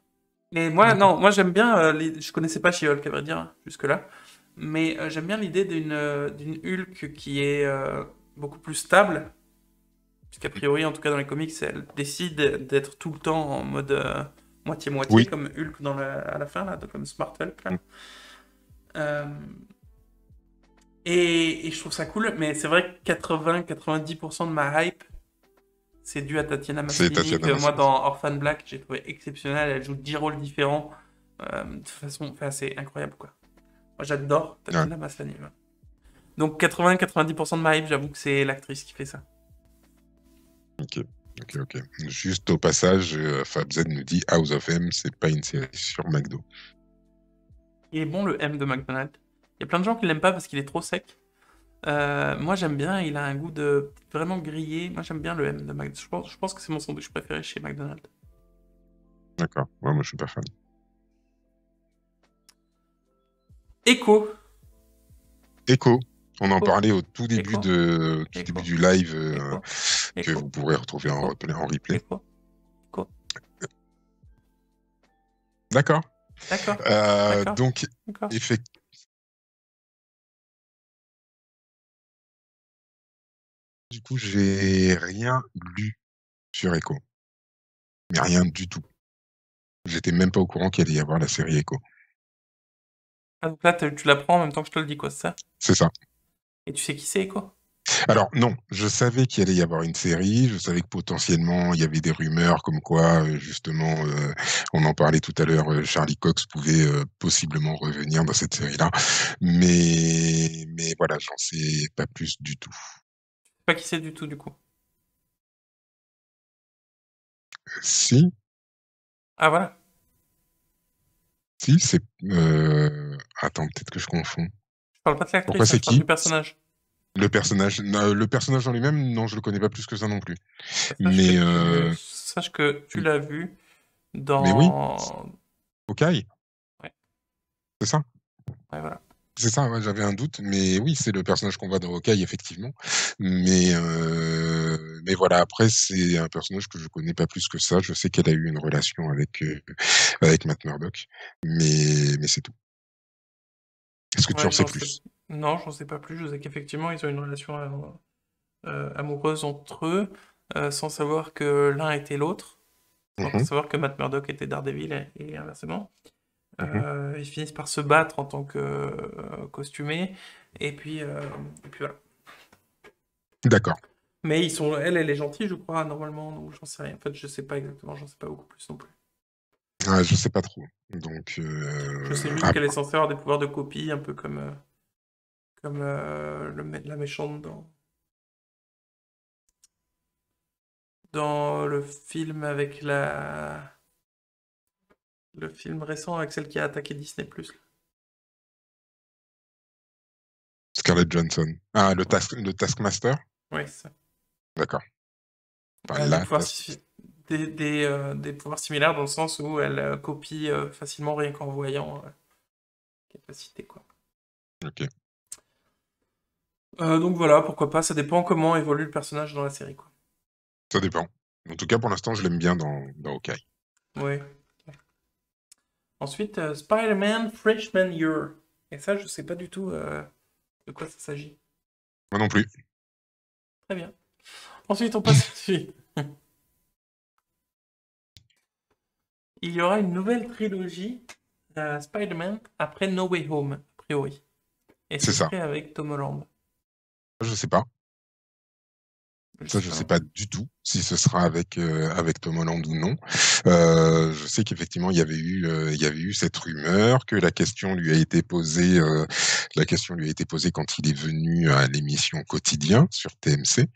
Et moi, D'accord. non, moi j'aime bien. Je connaissais pas She-Hulk, à vrai dire, hein, jusque-là. Mais j'aime bien l'idée d'une Hulk qui est beaucoup plus stable. Puisqu'a priori, en tout cas dans les comics, elle décide d'être tout le temps en mode moitié-moitié, Oui. comme Hulk à la fin, là, comme Smart Hulk. Mm. Là. Euh, et je trouve ça cool, mais c'est vrai que 80-90% de ma hype, c'est dû à Tatiana C'est Maslany, Tatiana que moi Maslany. dans Orphan Black, j'ai trouvé exceptionnelle. Elle joue 10 rôles différents de façon, enfin, c'est incroyable, quoi. Moi, j'adore Ouais. Tatiana Maslany. Ouais. Donc 80-90% de ma hype, j'avoue que c'est l'actrice qui fait ça. Ok. Ok, ok. Juste au passage, FabZ nous dit House of M, c'est pas une série sur McDo. Il est bon le M de McDonald's. Il y a plein de gens qui l'aiment pas parce qu'il est trop sec. Moi j'aime bien, il a un goût de vraiment grillé. Moi j'aime bien le M de McDonald's. Je pense que c'est mon sandwich préféré chez McDonald's. D'accord. Ouais, moi, je suis pas fan. Echo. Echo. On en Echo. parlait au tout début Echo. Echo. du live Echo. que Echo. vous pourrez retrouver Echo. en replay. Echo. Echo. D'accord. D'accord. D'accord. Donc, D'accord. effectivement, du coup, j'ai rien lu sur Echo. Mais rien du tout. J'étais même pas au courant qu'il allait y avoir la série Echo. Ah, donc là tu l'apprends en même temps que je te le dis, quoi, c'est ça? C'est ça. Et tu sais qui c'est, Echo? Alors non, je savais qu'il allait y avoir une série, je savais que potentiellement il y avait des rumeurs comme quoi justement, on en parlait tout à l'heure, Charlie Cox pouvait possiblement revenir dans cette série-là, mais voilà, j'en sais pas plus du tout. Je sais pas qui c'est du tout, du coup. Si, Ah voilà. si, c'est attends, peut-être que je confonds. Je parle pas de Pourquoi l'actrice, hein, c'est je parle du qui? personnage. Le personnage, non, le personnage en lui-même, non, je le connais pas plus que ça non plus. Sache que Mais tu l'as vu mais oui, dans. Hawkeye, Ouais, c'est ça? ouais, voilà. C'est ça, ouais, j'avais un doute, mais oui, c'est le personnage qu'on voit dans Hawkeye, effectivement. Mais voilà, après, c'est un personnage que je connais pas plus que ça. Je sais qu'elle a eu une relation avec Matt Murdock, mais c'est tout. Est-ce que tu en Ouais, sais j'en sais. plus? Non, j'en sais pas plus. Je sais qu'effectivement, ils ont une relation amoureuse entre eux. sans savoir que l'un était l'autre, sans Mhm, savoir que Matt Murdock était Daredevil et inversement. mhm. Ils finissent par se battre en tant que costumés, et puis voilà. D'accord. Mais elle est gentille, je crois, normalement, donc j'en sais rien. En fait, je sais pas exactement, j'en sais pas beaucoup plus non plus. Ouais, je sais pas trop. Donc, Je sais juste qu'elle est censée avoir des pouvoirs de copie, un peu comme la méchante dans le film avec le film récent avec celle qui a attaqué Disney+. Scarlett Johansson. Ah, Ouais, le Taskmaster? ouais, c'est ça. D'accord. Enfin, Elle a la task. des pouvoirs similaires dans le sens où elle copie facilement rien qu'en voyant capacité, quoi. Ok. Donc voilà, pourquoi pas, ça dépend comment évolue le personnage dans la série, quoi. Ça dépend. En tout cas, pour l'instant, je l'aime bien dans Hawkeye. Ouais. Ensuite, Spider-Man Freshman Year. Et ça, je sais pas du tout de quoi ça s'agit. Moi non plus. Très bien. Ensuite, on passe à la suite. Il y aura une nouvelle trilogie Spider-Man après No Way Home, a priori. Et C'est ce ça. serait avec Tom Holland. Je sais pas. Je Ça, sais je pas sais non pas plus. du tout si ce sera avec Tom Holland ou non. Je sais qu'effectivement, il y avait eu cette rumeur que la question lui a été posée quand il est venu à l'émission Quotidien sur TMC,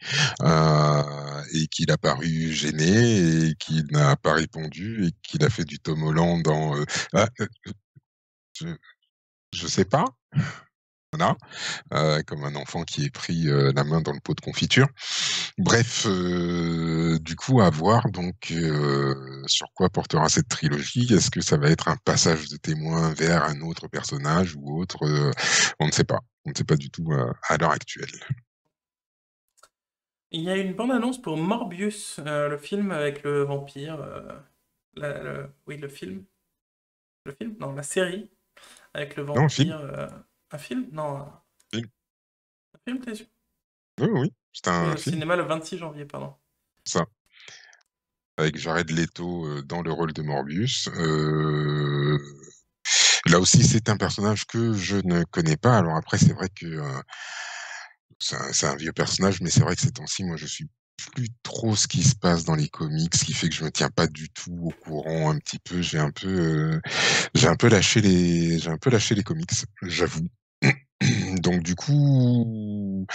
et qu'il a paru gêné et qu'il n'a pas répondu et qu'il a fait du Tom Holland ah, je, je sais pas. Voilà, comme un enfant qui est pris la main dans le pot de confiture. Bref, du coup, à voir donc sur quoi portera cette trilogie. Est-ce que ça va être un passage de témoin vers un autre personnage ou autre on ne sait pas. On ne sait pas du tout à l'heure actuelle. Il y a une bande-annonce pour Morbius, le film avec le vampire. Oui, le film. Le film? Non, la série avec le Non, un film? vampire. Un film? Non, Film. un film, t'es sûr? Oui, oui, oui, c'est Oui, un au film, cinéma le 26 janvier, pardon. ça. Avec Jared Leto dans le rôle de Morbius. Là aussi, c'est un personnage que je ne connais pas. Alors après, c'est vrai que c'est un vieux personnage, mais c'est vrai que ces temps-ci, moi, je suis plus trop ce qui se passe dans les comics, ce qui fait que je me tiens pas du tout au courant un petit peu. J'ai un peu lâché les comics, j'avoue. Donc du coup,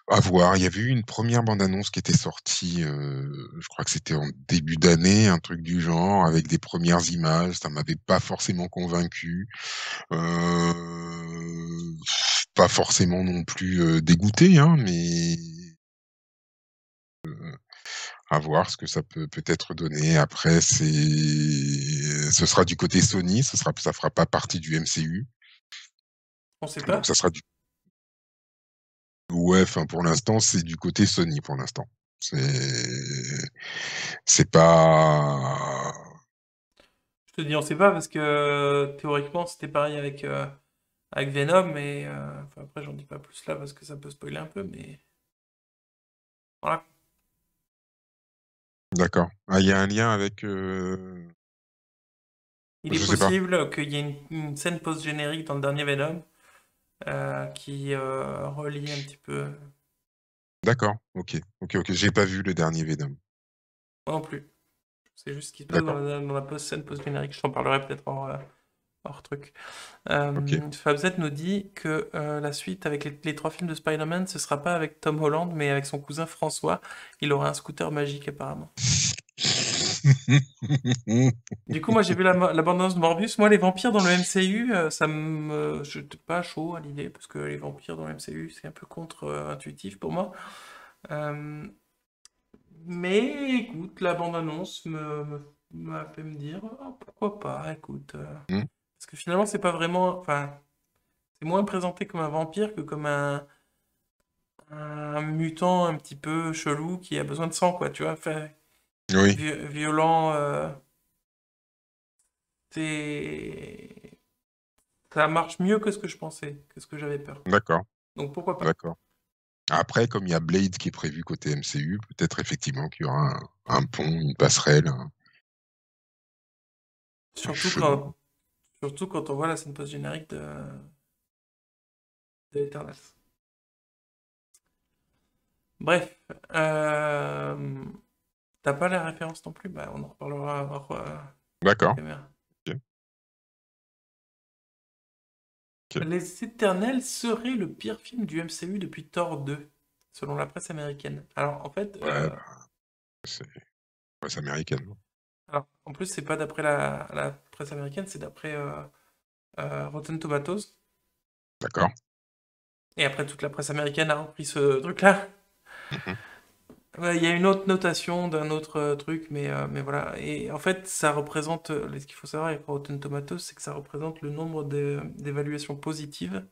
à voir. Il y avait eu une première bande-annonce qui était sortie, je crois que c'était en début d'année, un truc du genre, avec des premières images. Ça m'avait pas forcément convaincu. Pas forcément non plus dégoûté, hein, mais à voir ce que ça peut-être donner. Après, ce sera du côté Sony, ça fera pas partie du MCU, On sait donc pas. ça sera du ouais, enfin pour l'instant, c'est du côté Sony pour l'instant. C'est pas Je te dis on sait pas parce que théoriquement c'était pareil avec Venom, mais enfin, après j'en dis pas plus là parce que ça peut spoiler un peu, mais voilà. d'accord. Ah, il y a un lien avec Il est je sais pas. possible qu'il y ait une scène post-générique dans le dernier Venom qui relie un petit peu. D'accord. OK. OK, OK, j'ai pas vu le dernier Venom. Moi non plus. C'est juste ce qui se passe D'accord. dans la scène post-générique. Je t'en parlerai peut-être hors truc. OK. Fabzet nous dit que la suite avec les trois films de Spider-Man, ce sera pas avec Tom Holland, mais avec son cousin François. Il aura un scooter magique apparemment. Du coup, moi j'ai vu la bande-annonce de Morbius. Moi, les vampires dans le MCU, je n'étais pas chaud à l'idée, parce que les vampires dans le MCU, c'est un peu contre-intuitif pour moi. Euh, mais écoute, la bande-annonce m'a fait me dire, oh, pourquoi pas, écoute. Mmh. Parce que finalement, c'est pas vraiment. Enfin, c'est moins présenté comme un vampire que comme un mutant un petit peu chelou qui a besoin de sang, quoi, tu vois. Enfin, Oui, violent, c'est. Ça marche mieux que ce que je pensais, que ce que j'avais peur. d'accord, Donc pourquoi pas. d'accord. Après, comme il y a Blade qui est prévu côté MCU, peut-être effectivement qu'il y aura un pont, une passerelle, un Surtout chemin. quand, surtout quand on voit la scène post-générique de Eternals. Bref, t'as pas la référence non plus? Bah, on en reparlera hors D'accord. caméra. Ok. Ok. Les Éternels seraient le pire film du MCU depuis Thor 2, selon la presse américaine. Alors, en fait, Ouais, bah, c'est presse américaine. Non. alors, en plus, c'est pas d'après la presse américaine, c'est d'après Rotten Tomatoes. D'accord. Et après, toute la presse américaine a repris ce truc-là. Mhm. Ouais, il y a une autre notation d'un autre truc, mais voilà. Et en fait, ça représente, ce qu'il faut savoir avec Rotten Tomatoes, c'est que ça représente le nombre d'évaluations positives,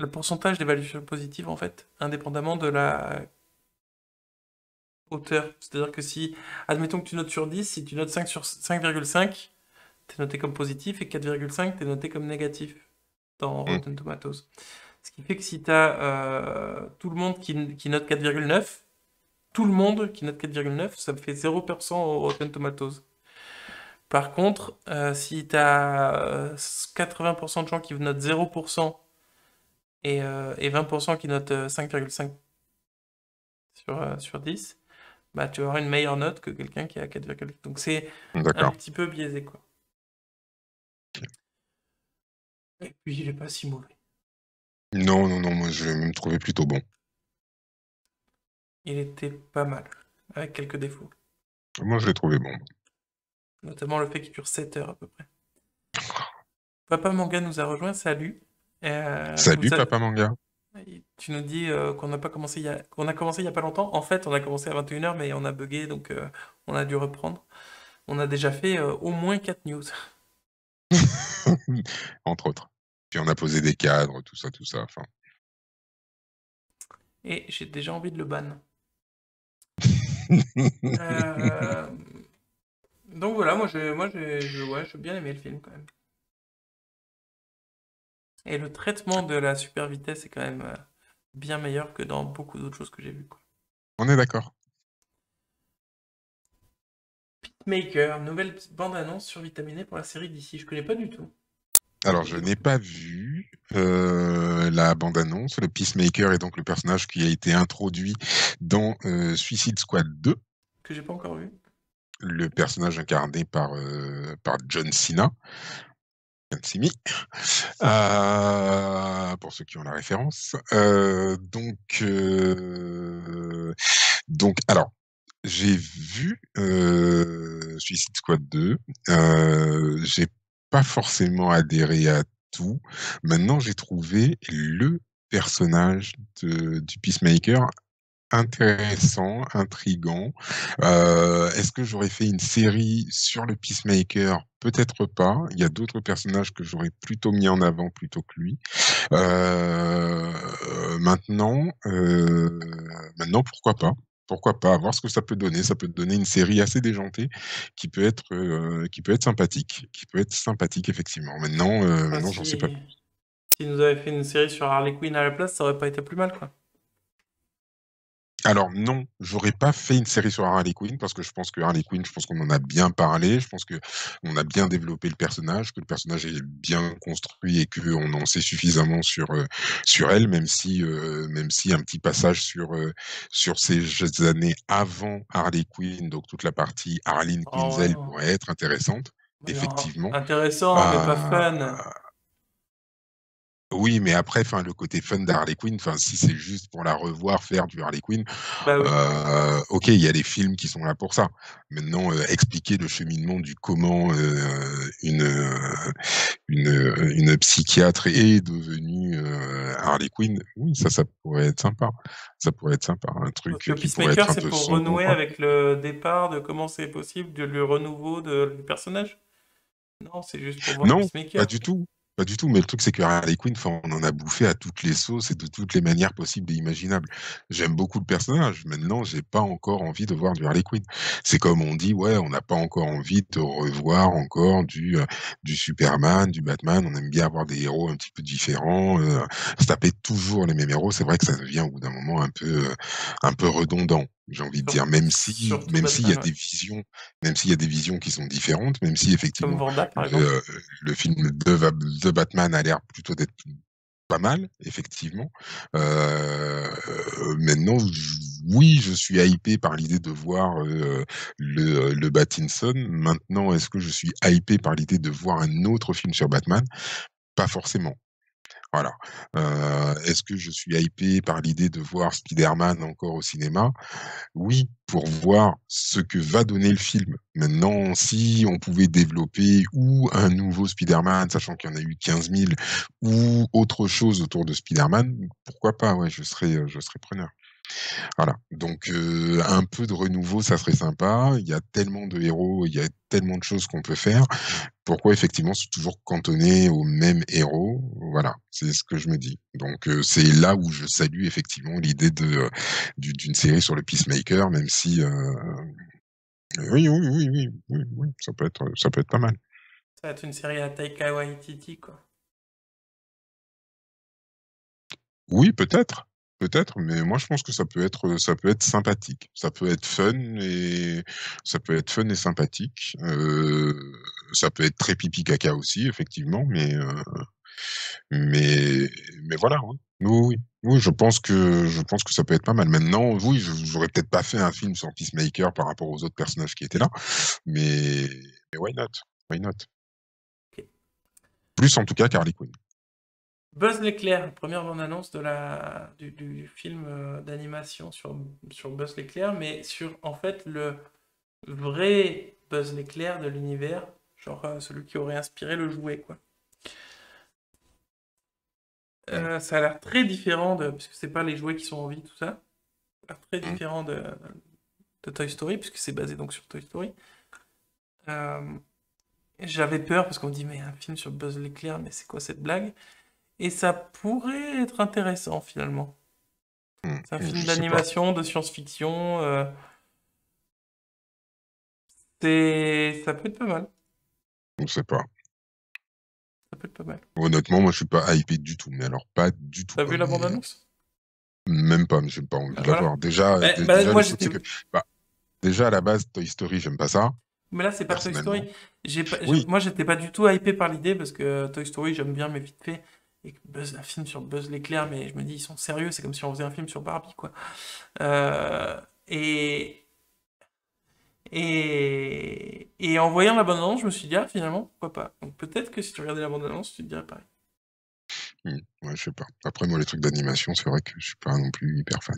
le pourcentage d'évaluations positives, en fait, indépendamment de la hauteur. C'est-à-dire que si, admettons que tu notes sur 10, si tu notes 5 sur 5,5, t'es noté comme positif, et 4,5, t'es noté comme négatif dans Mm. Rotten Tomatoes. Ce qui fait que si t'as tout le monde qui note 4,9, tout le monde qui note 4,9, ça me fait 0% au Rotten Tomatoes. Par contre, si tu as 80% de gens qui notent 0% et 20% qui notent 5,5 sur 10, bah, tu auras une meilleure note que quelqu'un qui a 4,8. Donc c'est un D'accord. petit peu biaisé, quoi. Et puis il est pas si mauvais. Non, non, non, moi je vais me trouver plutôt bon. Il était pas mal, avec quelques défauts. Moi je l'ai trouvé bon. Notamment le fait qu'il dure 7 heures à peu près. Papa Manga nous a rejoint, salut. Salut Papa Manga. Tu nous dis qu'on a commencé il y a pas longtemps. En fait, on a commencé à 21 h, mais on a bugué, donc on a dû reprendre. On a déjà fait au moins 4 news. Entre autres. Puis on a posé des cadres, tout ça, tout ça. Enfin. Et j'ai déjà envie de le ban. Euh, Donc voilà, ouais, j'ai bien aimé le film quand même. Et le traitement de la super vitesse est quand même bien meilleur que dans beaucoup d'autres choses que j'ai vues, quoi. On est d'accord. Maker, nouvelle bande-annonce survitaminée pour la série d'ici. Je connais pas du tout. Alors, je n'ai pas vu la bande-annonce. Le Peacemaker est donc le personnage qui a été introduit dans Suicide Squad 2, Que j'ai pas encore vu. le personnage incarné par John Cena. Simi, pour ceux qui ont la référence. Donc, alors, j'ai vu Suicide Squad 2. J'ai pas forcément adhéré à tout. Maintenant, j'ai trouvé le personnage du Peacemaker intéressant, intrigant. Est-ce que j'aurais fait une série sur le Peacemaker? Peut-être pas. Il y a d'autres personnages que j'aurais plutôt mis en avant plutôt que lui. Maintenant, pourquoi pas? Pourquoi pas? À voir ce que ça peut donner. Ça peut donner une série assez déjantée qui peut être sympathique, effectivement. Enfin, Maintenant, j'en sais pas. si nous avait fait une série sur Harley Quinn à la place, ça aurait pas été plus mal, quoi. Alors non, j'aurais pas fait une série sur Harley Quinn parce que je pense que Harley Quinn, je pense qu'on en a bien parlé, je pense que on a bien développé le personnage, que le personnage est bien construit et qu'on en sait suffisamment sur elle, même si un petit passage sur ces années avant Harley Quinn, donc toute la partie Harleen Oh, ouais, Quinzel non. pourrait être intéressante, Mais non, effectivement. intéressant, mais pas Euh, fun. oui, mais après, enfin, le côté fun d'Harley Quinn, enfin, si c'est juste pour la revoir faire du Harley Quinn, Bah oui. ok, il y a des films qui sont là pour ça. Maintenant, expliquer le cheminement du comment une psychiatre est devenue Harley Quinn, oui, ça pourrait être sympa. Ça pourrait être sympa, un Parce truc que qui pourrait être Peacemaker, un c'est peu pour renouer sombre. avec le départ de comment c'est possible, du renouveau du personnage. Non, c'est juste pour voir Non, pas Peacemaker. du tout. pas du tout, mais le truc, c'est que Harley Quinn, enfin, on en a bouffé à toutes les sauces et de toutes les manières possibles et imaginables. J'aime beaucoup le personnage. Maintenant, j'ai pas encore envie de voir du Harley Quinn. C'est comme on dit, ouais, on n'a pas encore envie de revoir encore du Superman, du Batman. On aime bien avoir des héros un petit peu différents. Se taper toujours les mêmes héros, c'est vrai que ça devient au bout d'un moment un peu redondant. J'ai envie de dire, Surtout même s'il y a Batman, ouais. des visions, même s'il y a des visions qui sont différentes, même si Comme effectivement Vanda, par exemple. le, le film de Batman a l'air plutôt d'être pas mal, effectivement. Maintenant, oui, je suis hypé par l'idée de voir le Pattinson. Maintenant, est-ce que je suis hypé par l'idée de voir un autre film sur Batman? Pas forcément. Voilà. Est-ce que je suis hypé par l'idée de voir Spider-Man encore au cinéma? Oui, pour voir ce que va donner le film. Maintenant, si on pouvait développer ou un nouveau Spider-Man, sachant qu'il y en a eu 15 000, ou autre chose autour de Spider-Man, pourquoi pas? Ouais, je serais preneur. Voilà. Donc, un peu de renouveau, ça serait sympa. Il y a tellement de héros, il y a tellement de choses qu'on peut faire. Pourquoi effectivement se toujours cantonner aux mêmes héros? Voilà, c'est ce que je me dis. Donc, c'est là où je salue effectivement l'idée d'une série sur le Peacemaker, même si, oui, ça peut être pas mal. Ça va être une série à Taika Waititi, quoi. Oui, peut-être, mais moi je pense que ça peut être sympathique. Ça peut être fun et sympathique. Ça peut être très pipi caca aussi, effectivement, mais mais voilà, oui. Oui, oui. Oui, je pense que ça peut être pas mal. Maintenant, oui, j'aurais peut-être pas fait un film sur Peacemaker par rapport aux autres personnages qui étaient là, mais mais why not? Why not? Ok. Plus en tout cas qu'Harley Quinn. Buzz l'éclair, première bande-annonce du film d'animation sur Buzz l'éclair, mais sur en fait le vrai Buzz l'éclair de l'univers, genre celui qui aurait inspiré le jouet, quoi. Mmh. Ça a l'air très différent puisque c'est pas les jouets qui sont en vie, tout ça. Ça a l'air très Mmh. différent de Toy Story, puisque c'est basé donc sur Toy Story. Euh, J'avais peur parce qu'on me dit, mais un film sur Buzz l'éclair, mais c'est quoi cette blague? Et ça pourrait être intéressant finalement. C'est un film Je sais pas, d'animation, de science-fiction. Ça peut être pas mal. je sais pas. Ça peut être pas mal. Honnêtement, moi, je suis pas hypé du tout, mais alors pas du tout, T'as quoi, vu la mais bande-annonce? même pas, mais j'ai pas envie Bah de la voilà. voir. Déjà, déjà Moi le truc, j'étais. c'est que, bah, déjà à la base, Toy Story, j'aime pas ça, Mais là c'est pas Toy Story. personnellement. Oui, Moi j'étais pas du tout hypé par l'idée parce que Toy Story j'aime bien mais vite fait. Et que un film sur Buzz l'éclair, mais je me dis ils sont sérieux, c'est comme si on faisait un film sur Barbie quoi. Euh, et, et en voyant la bande-annonce, je me suis dit, ah, finalement, pourquoi pas. Donc peut-être que si tu regardais la bande-annonce, tu te dirais pareil. ouais, je sais pas. Après, moi, les trucs d'animation, c'est vrai que je suis pas non plus hyper fan.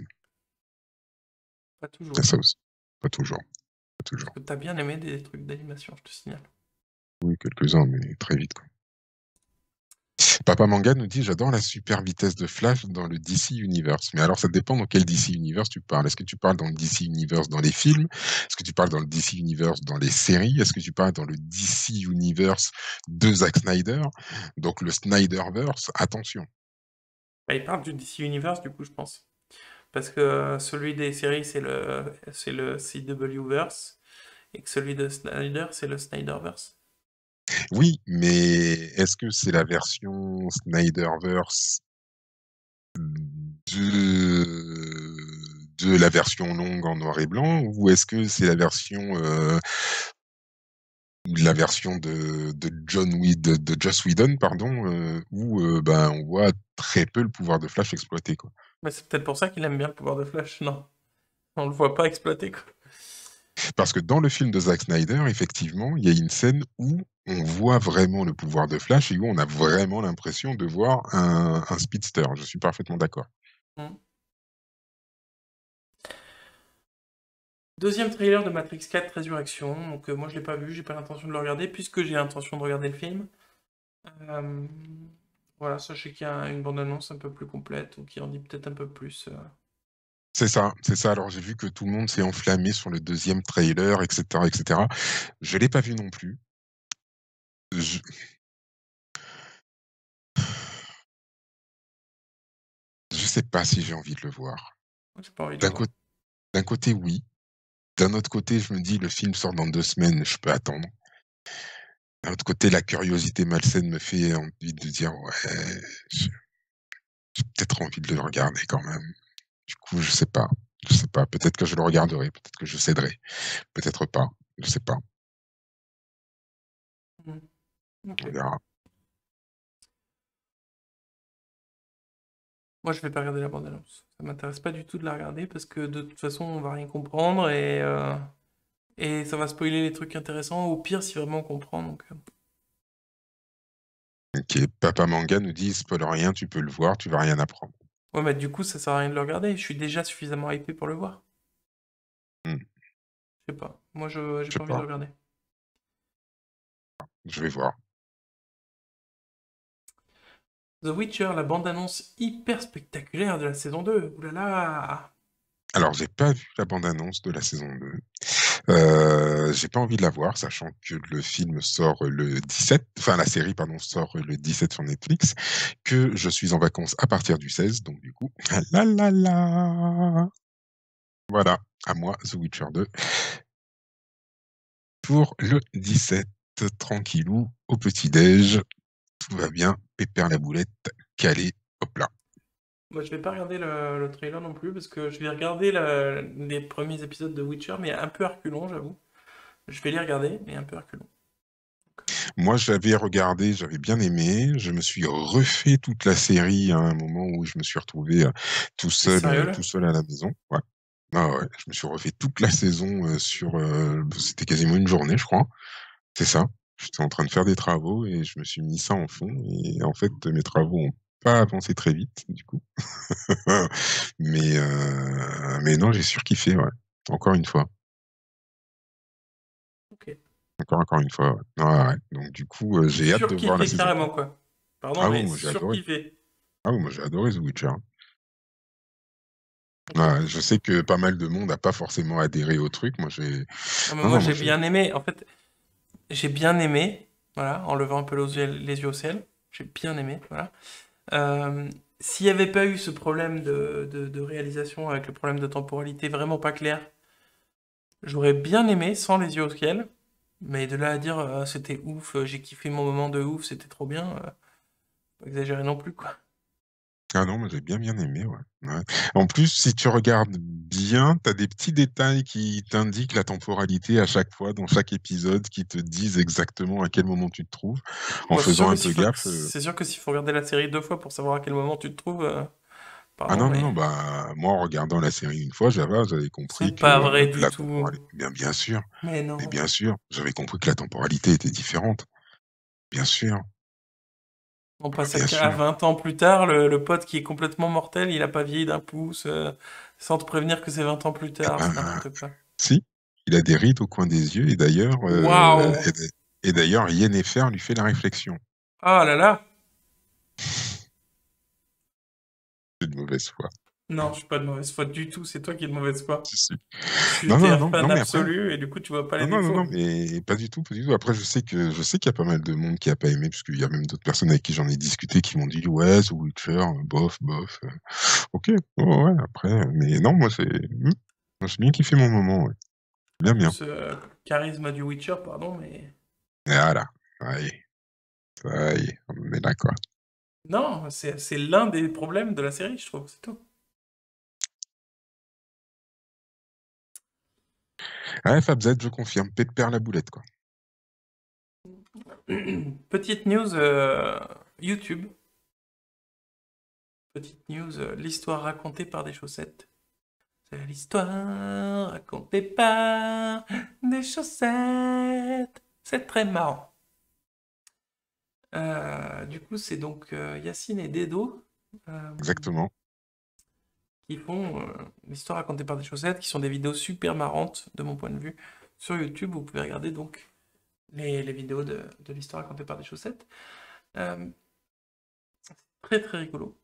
Pas Et toujours. ça aussi, pas toujours, pas Parce toujours. que t'as bien aimé des trucs d'animation, je te signale. Oui, quelques-uns, mais très vite, quoi. Papa Manga nous dit: «J'adore la super vitesse de Flash dans le DC Universe». Mais alors ça dépend dans quel DC Universe tu parles. Est-ce que tu parles dans le DC Universe dans les films? Est-ce que tu parles dans le DC Universe dans les séries? Est-ce que tu parles dans le DC Universe de Zack Snyder? Donc le Snyderverse, attention. Bah, il parle du DC Universe, du coup, je pense. Parce que celui des séries, c'est le CW-verse. Et que celui de Snyder, c'est le Snyderverse. Oui, mais est-ce que c'est la version Snyderverse de la version longue en noir et blanc ou est-ce que c'est la version de Joss Whedon, pardon, où ben, on voit très peu le pouvoir de Flash exploité, quoi. Mais c'est peut-être pour ça qu'il aime bien le pouvoir de Flash. Non, on le voit pas exploiter, quoi. Parce que dans le film de Zack Snyder, effectivement, il y a une scène où on voit vraiment le pouvoir de Flash et où on a vraiment l'impression de voir un speedster. Je suis parfaitement d'accord. Hmm. Deuxième trailer de Matrix 4 Résurrection. Donc moi je l'ai pas vu, j'ai pas l'intention de le regarder puisque j'ai l'intention de regarder le film. Euh, voilà, sachez qu'il y a une bande-annonce un peu plus complète ou qui en dit peut-être un peu plus. C'est ça, c'est ça. Alors j'ai vu que tout le monde s'est enflammé sur le deuxième trailer, etc., etc. Je l'ai pas vu non plus. Je- sais pas si j'ai envie de le voir. Moi, j'ai pas envie de le D'un voir. d'un côté, oui. D'un autre côté, je me dis, le film sort dans 2 semaines, je peux attendre. D'un autre côté, la curiosité malsaine me fait envie de dire, ouais, j'ai j'ai peut-être envie de le regarder quand même. Du coup, je sais pas. Je sais pas. Peut-être que je le regarderai, peut-être que je céderai, peut-être pas. Je sais pas. Ok. On verra. Moi, je vais pas regarder la bande-annonce. Ça m'intéresse pas du tout de la regarder parce que de toute façon, on va rien comprendre et ça va spoiler les trucs intéressants. Au pire, si vraiment on comprend. Donc, Ok. Papa Manga nous dit, spoil rien, tu peux le voir, tu vas rien apprendre. ouais, mais du coup, ça sert à rien de le regarder. Je suis déjà suffisamment hypé pour le voir. Hmm, Je sais pas. Moi, je j'ai je sais pas envie de pas. regarder. Je vais voir. The Witcher, la bande-annonce hyper spectaculaire de la saison 2. Ouh là là! Alors, j'ai pas vu la bande-annonce de la saison 2. J'ai pas envie de la voir, sachant que le film sort le 17, enfin la série, pardon, sort le 17 sur Netflix, que je suis en vacances à partir du 16, donc du coup, ah là là là. Voilà, à moi, The Witcher 2, pour le 17, tranquillou, au petit-déj, tout va bien, pépère la boulette, calé, hop là. Moi, je vais pas regarder le trailer non plus parce que je vais regarder les premiers épisodes de Witcher, mais un peu à reculons, j'avoue. Je vais les regarder, mais un peu à reculons. Moi, j'avais regardé, j'avais bien aimé. Je me suis refait toute la série à un moment où je me suis retrouvé T'es sérieux là? tout seul à la maison. Ouais. Ah ouais, je me suis refait toute la saison c'était quasiment une journée, je crois. C'est ça. J'étais en train de faire des travaux et je me suis mis ça en fond. Et en fait, mes travaux ont pas avancé très vite, du coup. Mais non, j'ai surkiffé, ouais. Encore une fois. Ok. Encore une fois, ouais. Ouais, ouais. Donc du coup, j'ai hâte de voir la Surkiffé saison 2. carrément, quoi. Pardon, Ah oui, mais moi j'ai adoré. surkiffé. Ah oui, moi j'ai adoré The Witcher. Ok. Ouais, je sais que pas mal de monde n'a pas forcément adhéré au truc. Moi j'ai. Non, mais Non, moi, non, moi j'ai j'ai. bien aimé. En fait, j'ai bien aimé. Voilà, en levant un peu les yeux au ciel. J'ai bien aimé. Voilà. Euh, S'il n'y avait pas eu ce problème de réalisation avec le problème de temporalité vraiment pas clair, j'aurais bien aimé sans les yeux au ciel. Mais de là à dire c'était ouf, j'ai kiffé mon moment de ouf, c'était trop bien, pas exagérer non plus, quoi. Ah non, moi j'ai bien aimé, ouais. Ouais. En plus, si tu regardes bien, t'as des petits détails qui t'indiquent la temporalité à chaque fois, dans chaque épisode, qui te disent exactement à quel moment tu te trouves. En Bon, faisant un peu gaffe. c'est sûr que s'il faut regarder la série 2 fois pour savoir à quel moment tu te trouves, Ah pardon, non, non, mais non, bah moi en regardant la série une fois, j'avais compris c'est que pas vrai du la tout. temporalité. Bien sûr, Mais mais non. bien sûr, j'avais compris que la temporalité était différente. Bien sûr, On passe bien à sûr. 20 ans plus tard, le pote qui est complètement mortel, il a pas vieilli d'un pouce, sans te prévenir que c'est 20 ans plus Eh tard, c'est ben, n'importe quoi. si, il a des rides au coin des yeux Waouh! et d'ailleurs Yennefer lui fait la réflexion. Ah là là! C'est de mauvaise foi. Non, je suis pas de mauvaise foi du tout, c'est toi qui es de mauvaise foi. Si, si. Tu Non, t'es non, un non, fan non, mais après, absolu et du coup tu vois pas les non, non, non, défauts. non, mais pas du tout, pas du tout. Après, je sais qu'il y a pas mal de monde qui a pas aimé, parce qu'il y a même d'autres personnes avec qui j'en ai discuté qui m'ont dit ouais, The Witcher, bof, bof. Ok, ouais, ouais, après, mais non, moi j'ai bien kiffé mon moment, ouais. En Bien, bien. plus, charisme du Witcher, pardon, mais... Voilà. Ouais, ça y est, on est là, quoi. Non, c'est l'un des problèmes de la série, je trouve, c'est tout. Ouais, FabZ, je confirme, pète père la boulette, quoi. Petite news YouTube. Petite news, l'histoire racontée par des chaussettes. C'est l'histoire racontée par des chaussettes. C'est très marrant. Du coup, c'est donc Yacine et Dedo euh, Exactement. qui font l'histoire racontée par des chaussettes, qui sont des vidéos super marrantes de mon point de vue. Sur YouTube, vous pouvez regarder donc les vidéos de l'histoire racontée par des chaussettes. Euh, Très très rigolo.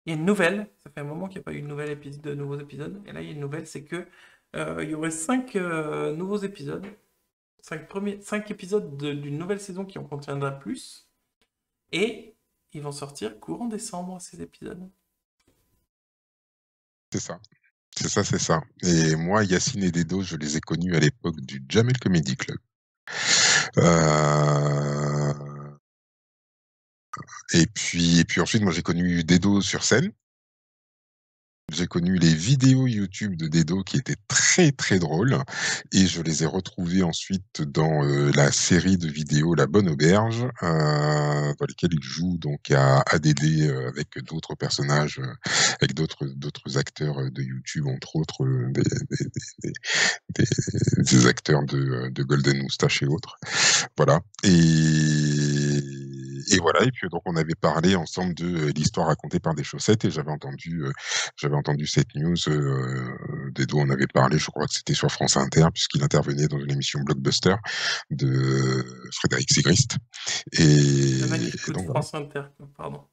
Il y a une nouvelle, ça fait un moment qu'il n'y a pas eu de nouveaux épisodes, et là il y a une nouvelle, c'est que il y aurait 5 nouveaux épisodes, 5 épisodes d'une nouvelle saison qui en contiendra plus, et ils vont sortir courant décembre, ces épisodes. C'est ça. C'est ça, c'est ça. Et moi, Yacine et Dedo, je les ai connus à l'époque du Jamel Comedy Club. Euh, et puis ensuite, moi, j'ai connu Dedo sur scène. J'ai connu les vidéos YouTube de Dedo qui étaient très très drôles et je les ai retrouvés ensuite dans la série de vidéos La Bonne Auberge, dans lesquelles il joue donc à ADD avec d'autres personnages, avec d'autres acteurs de YouTube, entre autres des acteurs de Golden Moustache et autres. Voilà. Et voilà. Et puis donc on avait parlé ensemble de l'histoire racontée par des chaussettes et j'avais entendu cette news. Dedo en avait parlé, je crois que c'était sur France Inter puisqu'il intervenait dans une émission Blockbuster de Frédéric Sigrist. Le magnifique Et coup de donc voilà. France Inter, pardon.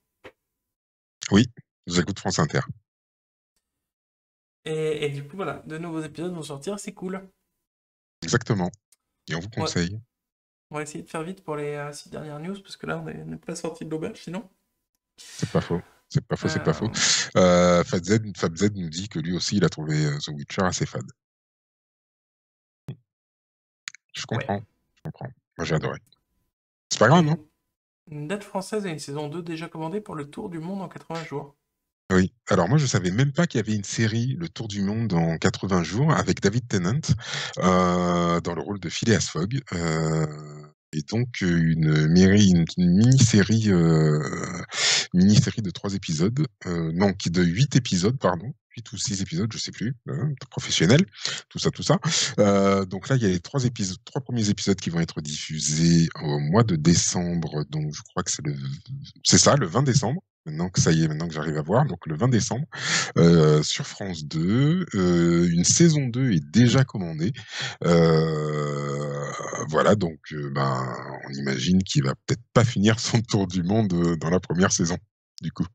Oui, j'écoute France Inter. Et du coup, voilà, de nouveaux épisodes vont sortir, c'est cool. Exactement. Et on vous Ouais. conseille. On va essayer de faire vite pour les 6 dernières news, parce que là, on n'est pas sorti de l'auberge, sinon. C'est pas faux. C'est pas faux, c'est pas faux. Fab Z nous dit que lui aussi, il a trouvé The Witcher assez fade. Je comprends. Moi, j'ai adoré. C'est pas grave, non? Une date française et une saison 2 déjà commandée pour le tour du monde en 80 jours. Oui. Alors moi, je savais même pas qu'il y avait une série, Le Tour du Monde en 80 jours, avec David Tennant dans le rôle de Phileas Fogg. Et donc une mini-série de 3 épisodes, non, de 8 épisodes, pardon. 8 ou 6 épisodes, je sais plus, professionnel, tout ça. Donc là, il y a les 3 premiers épisodes qui vont être diffusés au mois de décembre, donc je crois que c'est ça, le 20 décembre. Maintenant que j'arrive à voir, donc le 20 décembre, sur France 2. Une saison 2 est déjà commandée. Voilà, donc on imagine qu'il va peut-être pas finir son tour du monde dans la première saison, du coup.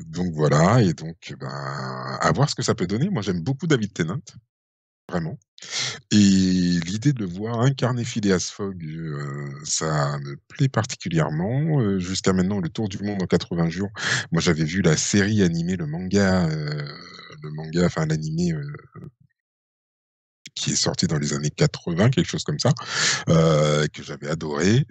Donc voilà, et donc à voir ce que ça peut donner. Moi, j'aime beaucoup David Tennant, vraiment. Et l'idée de le voir incarner Phileas Fogg, ça me plaît particulièrement. Jusqu'à maintenant, le tour du monde en 80 jours. Moi, j'avais vu la série animée, le manga, enfin l'animé qui est sorti dans les années 80, quelque chose comme ça, que j'avais adoré.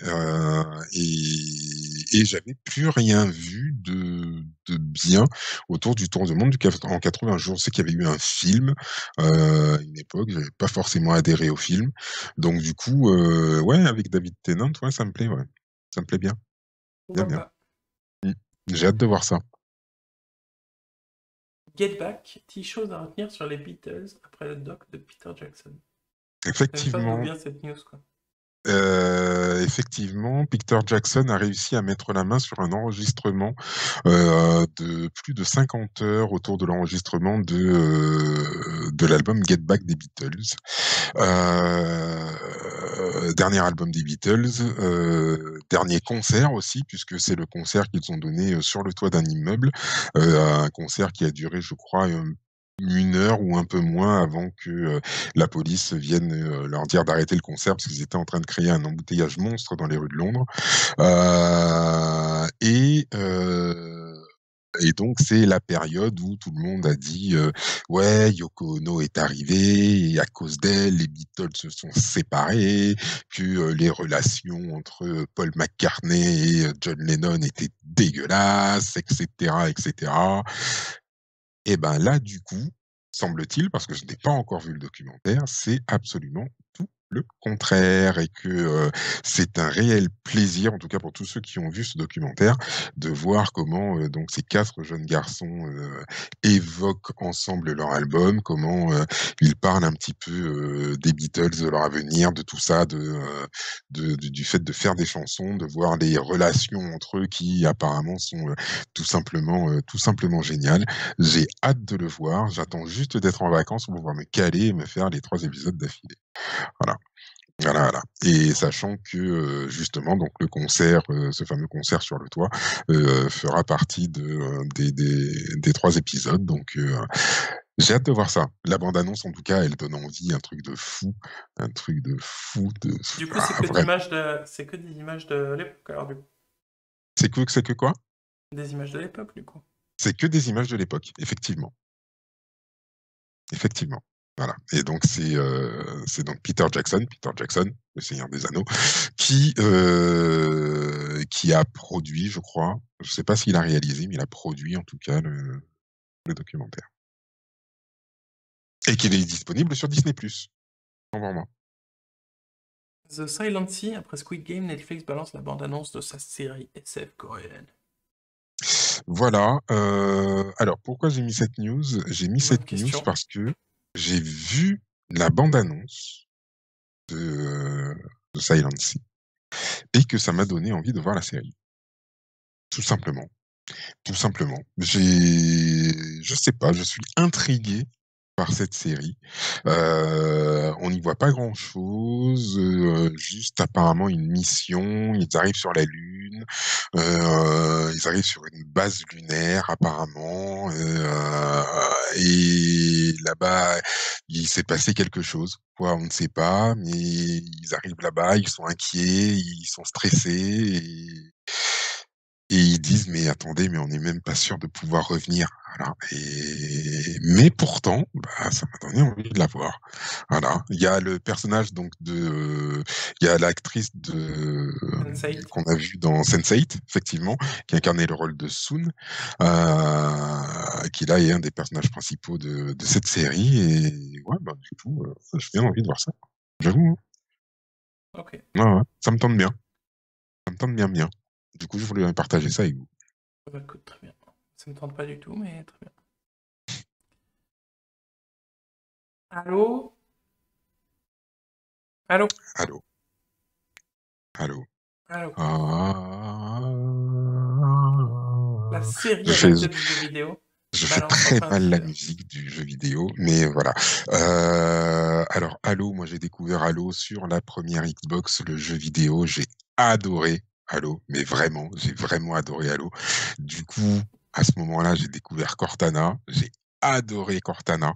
Et j'avais plus rien vu de bien autour du tour du monde en 80 jours. Je sais qu'il y avait eu un film à une époque, j'avais pas forcément adhéré au film. Donc du coup, ouais, avec David Tennant, ouais, ça me plaît, ouais. Ça me plaît bien. Bien, bien. J'ai hâte de voir ça. Get Back, 10 choses à retenir sur les Beatles après le doc de Peter Jackson. Effectivement. Je sais pas d'où vient cette news, quoi. Effectivement, Peter Jackson a réussi à mettre la main sur un enregistrement de plus de 50 heures autour de l'enregistrement de l'album Get Back des Beatles. Dernier album des Beatles, dernier concert aussi, puisque c'est le concert qu'ils ont donné sur le toit d'un immeuble, un concert qui a duré, je crois, 1 heure ou un peu moins avant que la police vienne leur dire d'arrêter le concert parce qu'ils étaient en train de créer un embouteillage monstre dans les rues de Londres. Et donc c'est la période où tout le monde a dit ouais, Yoko Ono est arrivée et à cause d'elle les Beatles se sont séparés, que les relations entre Paul McCartney et John Lennon étaient dégueulasses, etc., etc. Et ben là, du coup, semble-t-il, parce que je n'ai pas encore vu le documentaire, c'est absolument tout le contraire et que c'est un réel plaisir, en tout cas pour tous ceux qui ont vu ce documentaire, de voir comment donc ces 4 jeunes garçons évoquent ensemble leur album, comment ils parlent un petit peu des Beatles, de leur avenir, de tout ça, du fait de faire des chansons, de voir les relations entre eux qui apparemment sont tout simplement géniales. J'ai hâte de le voir. J'attends juste d'être en vacances pour pouvoir me caler et me faire les 3 épisodes d'affilée. Voilà. Et sachant que justement, donc le concert, ce fameux concert sur le toit, fera partie des 3 épisodes. Donc j'ai hâte de voir ça. La bande-annonce, en tout cas, elle donne envie, un truc de fou. Du coup, c'est que des images de l'époque, alors du coup. C'est que quoi? Des images de l'époque, du coup. C'est que des images de l'époque, effectivement. Effectivement. Voilà. Et donc c'est donc Peter Jackson, le Seigneur des Anneaux, qui a produit, je crois, je sais pas s'il a réalisé, mais il a produit en tout cas le documentaire. Et qu'il est disponible sur Disney+. Vraiment. The Silent Sea, après Squid Game, Netflix balance la bande-annonce de sa série SF coréenne. Voilà. Alors pourquoi j'ai mis cette news? J'ai mis Bonne cette news question. parce que j'ai vu la bande-annonce de Silent Sea et que ça m'a donné envie de voir la série. Tout simplement. Tout simplement. Je sais pas, je suis intrigué par cette série. On n'y voit pas grand-chose, juste apparemment une mission. Ils arrivent sur la Lune, ils arrivent sur une base lunaire apparemment, et là-bas, il s'est passé quelque chose. Quoi, on ne sait pas, mais ils arrivent là-bas, ils sont inquiets, ils sont stressés et ils disent: «Mais attendez, mais on n'est même pas sûr de pouvoir revenir». Voilà mais pourtant, bah, ça m'a donné envie de la voir. Voilà. Il y a le personnage donc il y a l'actrice Sense8. qu'on a vue dans Sense8, effectivement, qui incarnait le rôle de Soon, qui là est un des personnages principaux de cette série et ouais, bah, du coup, j'ai bien envie de voir ça. J'avoue, hein. Ok. Ouais, ouais, ça me tente bien. Ça me tente bien, bien. Du coup, je voulais partager ça avec vous. Bah, écoute, très bien. Ça me tente pas du tout, mais très bien. Allô? Allô? Allô? Allô? Allô? Ah. La série Je fais adaptée du jeu vidéo je fais balance très enfin un mal la teaser. musique du jeu vidéo, mais voilà. Alors Halo, moi j'ai découvert Halo sur la première Xbox, le jeu vidéo, j'ai adoré Halo, mais vraiment, j'ai vraiment adoré Halo. Du coup, à ce moment-là, j'ai découvert Cortana, j'ai adoré Cortana,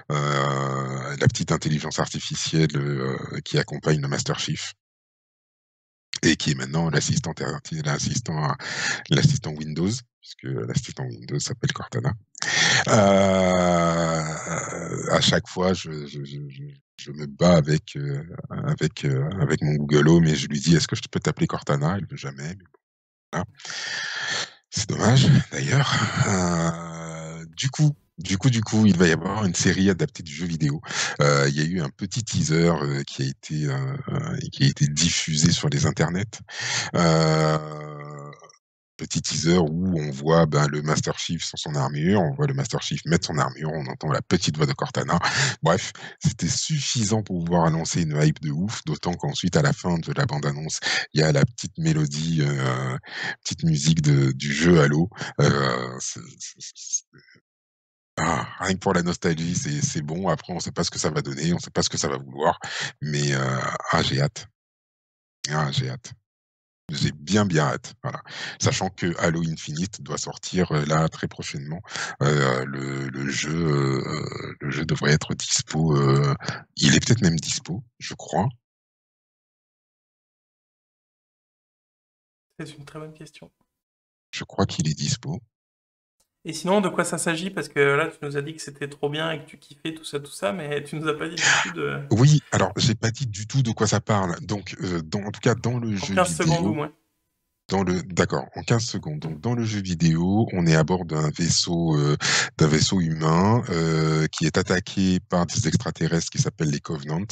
la petite intelligence artificielle, qui accompagne le Master Chief et qui est maintenant l'assistant Windows, puisque l'assistant Windows s'appelle Cortana. À chaque fois, je me bats avec mon Google Home et je lui dis: «Est-ce que je peux t'appeler Cortana?» Elle veut jamais, mais bon, voilà. C'est dommage d'ailleurs. Du coup, il va y avoir une série adaptée du jeu vidéo. Il y a eu un petit teaser, qui a été diffusé sur les internets. Heu Petit teaser où on voit, ben, le Master Chief sans son armure, on voit le Master Chief mettre son armure, on entend la petite voix de Cortana. Bref, c'était suffisant pour pouvoir annoncer une hype de ouf, d'autant qu'ensuite, à la fin de la bande annonce, il y a la petite mélodie, petite musique du jeu Halo. Rien que pour la nostalgie, c'est bon. Après, on sait pas ce que ça va donner, on sait pas ce que ça va vouloir, mais j'ai hâte. J'ai hâte. J'ai bien, bien hâte, voilà. Sachant que Halo Infinite doit sortir, là, très prochainement. Le jeu devrait être dispo, il est peut-être même dispo, je crois. C'est une très bonne question. Je crois qu'il est dispo. Et sinon, de quoi ça s'agit? Parce que là, tu nous as dit que c'était trop bien et que tu kiffais tout ça, mais tu nous as pas dit du tout de... Oui, alors j'ai pas dit du tout de quoi ça parle. Donc, en tout cas, dans le En jeu 15 secondes ou vidéo, moins. d'accord, en 15 secondes. Donc, dans le jeu vidéo, on est à bord d'un vaisseau humain, qui est attaqué par des extraterrestres qui s'appellent les Covenants.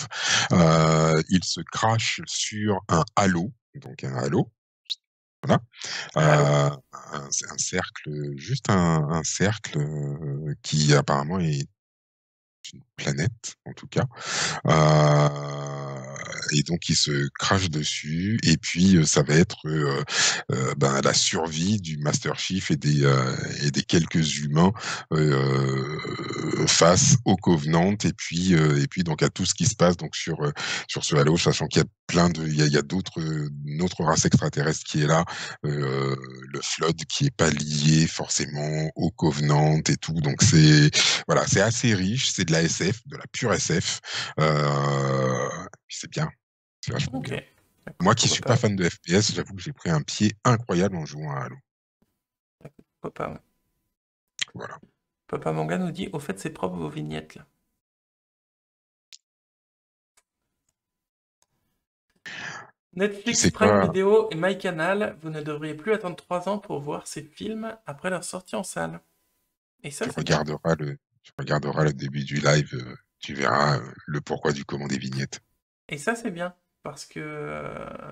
Il se crache sur un halo, donc un halo, voilà. Allô? C'est un cercle, juste un cercle, qui apparemment est une planète, en tout cas. Et donc il se crache dessus et puis, ça va être, ben, la survie du Master Chief et des quelques humains, face aux Covenant et puis donc à tout ce qui se passe donc sur ce Halo, sachant qu'il y a il y a d'autres, une autre race extraterrestre qui est là, le Flood qui est pas lié forcément aux Covenant et tout, donc voilà, c'est assez riche, c'est de la SF, de la pure SF, puis c'est bien, c'est vachement Ok. bien. Moi qui Pourquoi suis pas pas? fan de FPS, j'avoue que j'ai pris un pied incroyable en jouant à Halo. Pourquoi pas, ouais. Voilà. Papa Manga nous dit, au fait, c'est propre vos vignettes, là. Tu Netflix, sais Prime quoi? Video et MyCanal, vous ne devriez plus attendre 3 ans pour voir ces films après leur sortie en salle. Et ça, c'est bien. Tu regarderas le début du live, tu verras le pourquoi du comment des vignettes. Et ça, c'est bien. Parce que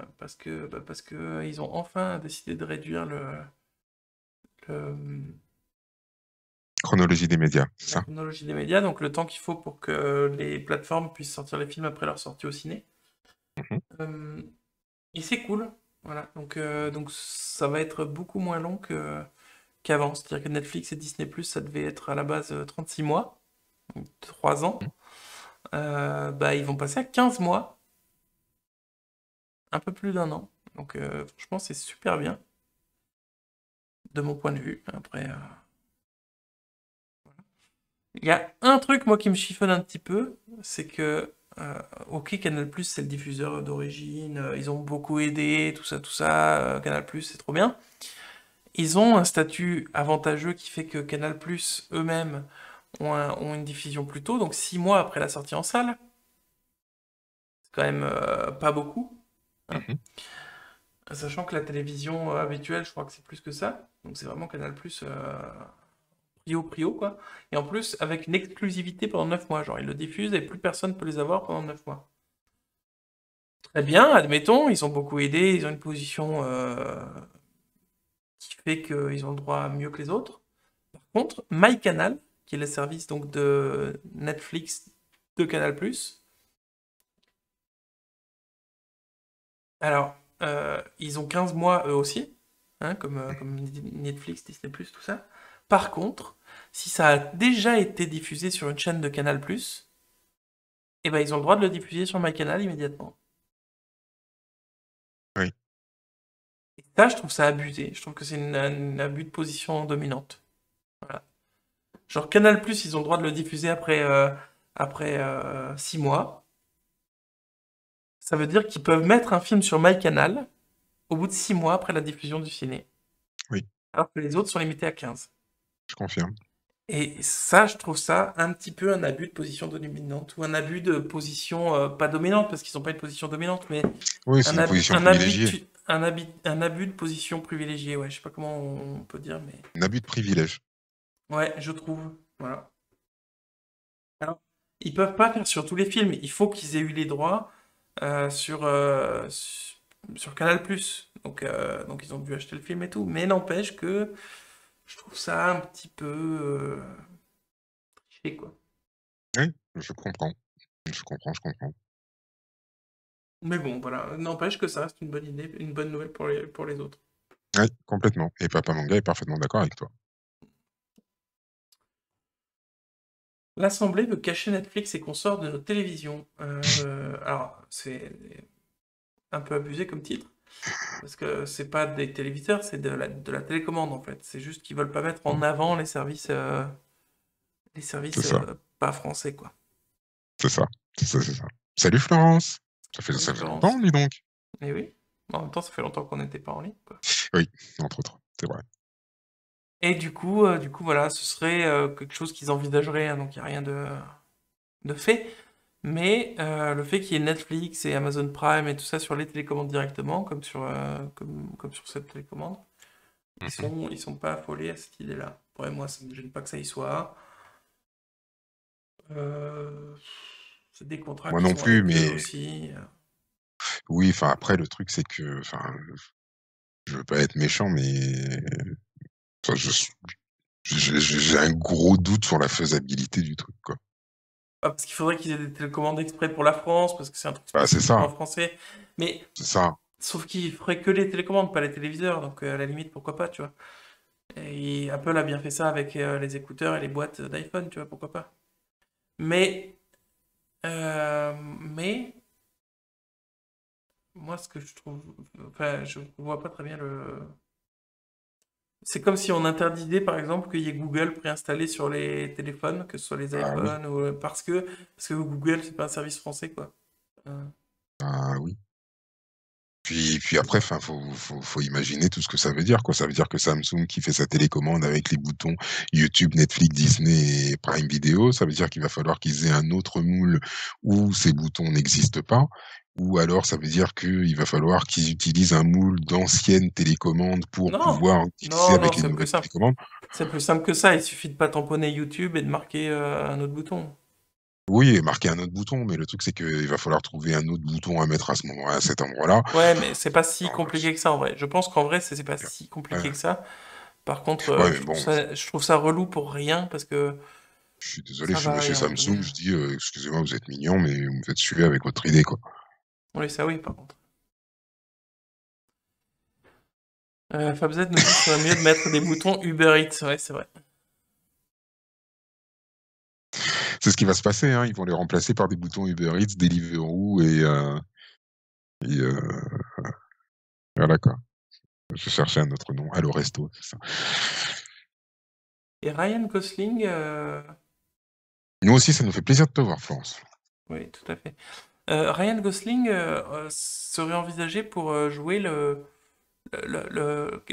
ils ont enfin décidé de réduire le- Chronologie des médias, c'est la ça? chronologie des médias, donc le temps qu'il faut pour que les plateformes puissent sortir les films après leur sortie au ciné. Mhm. Euh, et c'est cool. Voilà. Donc ça va être beaucoup moins long qu'avant. C'est-à-dire que Netflix et Disney+, ça devait être à la base 36 mois, donc 3 ans. Bah, ils vont passer à 15 mois, un peu plus d'un an. Donc franchement, c'est super bien, de mon point de vue. Après, il y a un truc, moi, qui me chiffonne un petit peu, c'est que, ok, Canal+, c'est le diffuseur d'origine, ils ont beaucoup aidé, tout ça, Canal+, c'est trop bien. Ils ont un statut avantageux qui fait que Canal+, eux-mêmes, ont une diffusion plus tôt, donc 6 mois après la sortie en salle. C'est quand même pas beaucoup, hein. Mhm. Sachant que la télévision habituelle, je crois que c'est plus que ça. Donc c'est vraiment Canal+, prio, quoi. Et en plus, avec une exclusivité pendant 9 mois. Genre, ils le diffusent et plus personne peut les avoir pendant 9 mois. Très bien, admettons, ils ont beaucoup aidé, ils ont une position qui fait qu'ils ont le droit à mieux que les autres. Par contre, MyCanal, qui est le service donc de Netflix de Canal+, alors, ils ont 15 mois eux aussi, hein, comme Netflix, Disney+, tout ça. Par contre, si ça a déjà été diffusé sur une chaîne de Canal+, eh ben, ils ont le droit de le diffuser sur MyCanal immédiatement. Oui. Et ça, je trouve ça abusé. Je trouve que c'est un abus de position dominante. Voilà. Genre Canal+, ils ont le droit de le diffuser après 6 mois. Ça veut dire qu'ils peuvent mettre un film sur MyCanal au bout de 6 mois après la diffusion du ciné. Oui, Alors que les autres sont limités à 15. je confirme. Et ça, je trouve ça un petit peu un abus de position dominante, ou un abus de position, pas dominante, parce qu'ils n'ont pas une position dominante, mais Oui, c'est une position privilégiée. un abus de position privilégiée, ouais, je sais pas comment on peut dire, mais... Un abus de privilège. Ouais, je trouve, voilà. Alors, ils peuvent pas faire sur tous les films, il faut qu'ils aient eu les droits sur Canal+. Donc ils ont dû acheter le film et tout, mais n'empêche que je trouve ça un petit peu triché, quoi. Oui, je comprends. Je comprends. Mais bon, voilà, n'empêche que ça reste une bonne idée, une bonne nouvelle pour les autres. Oui, complètement. Et Papa Manga est parfaitement d'accord avec toi. L'Assemblée veut cacher Netflix et consorts de nos télévisions. Alors, c'est un peu abusé comme titre, parce que c'est pas des téléviseurs, c'est de la télécommande en fait. C'est juste qu'ils veulent pas mettre en Mhm. avant les C'est services ça, pas français, quoi. c'est ça, c'est ça. Salut Florence! Salut Ça fait longtemps, Florence. dis donc. Et oui, en même temps, ça fait longtemps qu'on n'était pas en ligne, quoi. Oui, entre autres, c'est vrai. Et du coup, voilà, ce serait quelque chose qu'ils envisageraient, hein, donc il n'y a rien de fait. Mais le fait qu'il y ait Netflix et Amazon Prime et tout ça sur les télécommandes directement, comme sur cette télécommande, Mhm. ils sont pas affolés à cette idée-là. Après, moi, ça me gêne pas que ça y soit. Euh, c'est des contrats Moi qui non sont plus, avec eux mais aussi. oui, enfin après le truc c'est que, enfin, je veux pas être méchant, mais enfin, j'ai un gros doute sur la faisabilité du truc, quoi. Ah, parce qu'il faudrait qu'ils aient des télécommandes exprès pour la France, parce que c'est un truc Bah spécifiquement français. Mais c'est ça, sauf qu'ils feraient que les télécommandes, pas les téléviseurs. Donc à la limite, pourquoi pas, tu vois. Et Apple a bien fait ça avec les écouteurs et les boîtes d'iPhone, tu vois, pourquoi pas. Mais, mais, moi, ce que je trouve, enfin, je vois pas très bien le. C'est comme si on interdisait, par exemple, qu'il y ait Google préinstallé sur les téléphones, que ce soit les ah oui, iPhones, ou, parce que Google, c'est pas un service français, quoi. Euh, ah oui. Puis après, enfin, faut imaginer tout ce que ça veut dire, quoi. Ça veut dire que Samsung qui fait sa télécommande avec les boutons YouTube, Netflix, Disney et Prime Video, ça veut dire qu'il va falloir qu'ils aient un autre moule où ces boutons n'existent pas. Ou alors ça veut dire qu'il va falloir qu'ils utilisent un moule d'anciennes télécommandes pour Non, pouvoir utiliser non, non, avec les c'est plus nouvelles simple. télécommandes. C'est plus simple que ça, il suffit de pas tamponner YouTube et de marquer un autre bouton. Oui, et marquer un autre bouton, mais le truc c'est qu'il va falloir trouver un autre bouton à mettre à ce moment-là, à cet endroit-là. Ouais, mais c'est pas si Alors, compliqué que ça en vrai. Je pense qu'en vrai, c'est pas si ouais, compliqué que ça. Par contre, ouais, mais bon, je trouve ça relou pour rien parce que je suis désolé, ça je suis va et monsieur à un moment donné. Samsung, je dis, «Excusez-moi, vous êtes mignon, mais vous me faites suer avec votre idée, quoi». Oui, ça oui, par contre. Fabz nous dit que ce serait mieux de mettre des boutons Uber Eats. Ouais, c'est vrai. C'est ce qui va se passer, hein, ils vont les remplacer par des boutons Uber Eats, Deliveroo et voilà, quoi. Je cherchais un autre nom. Allo Resto, c'est ça. Et Ryan Gosling, Nous aussi, ça nous fait plaisir de te voir, Florence. oui, tout à fait. Ryan Gosling serait envisagé pour jouer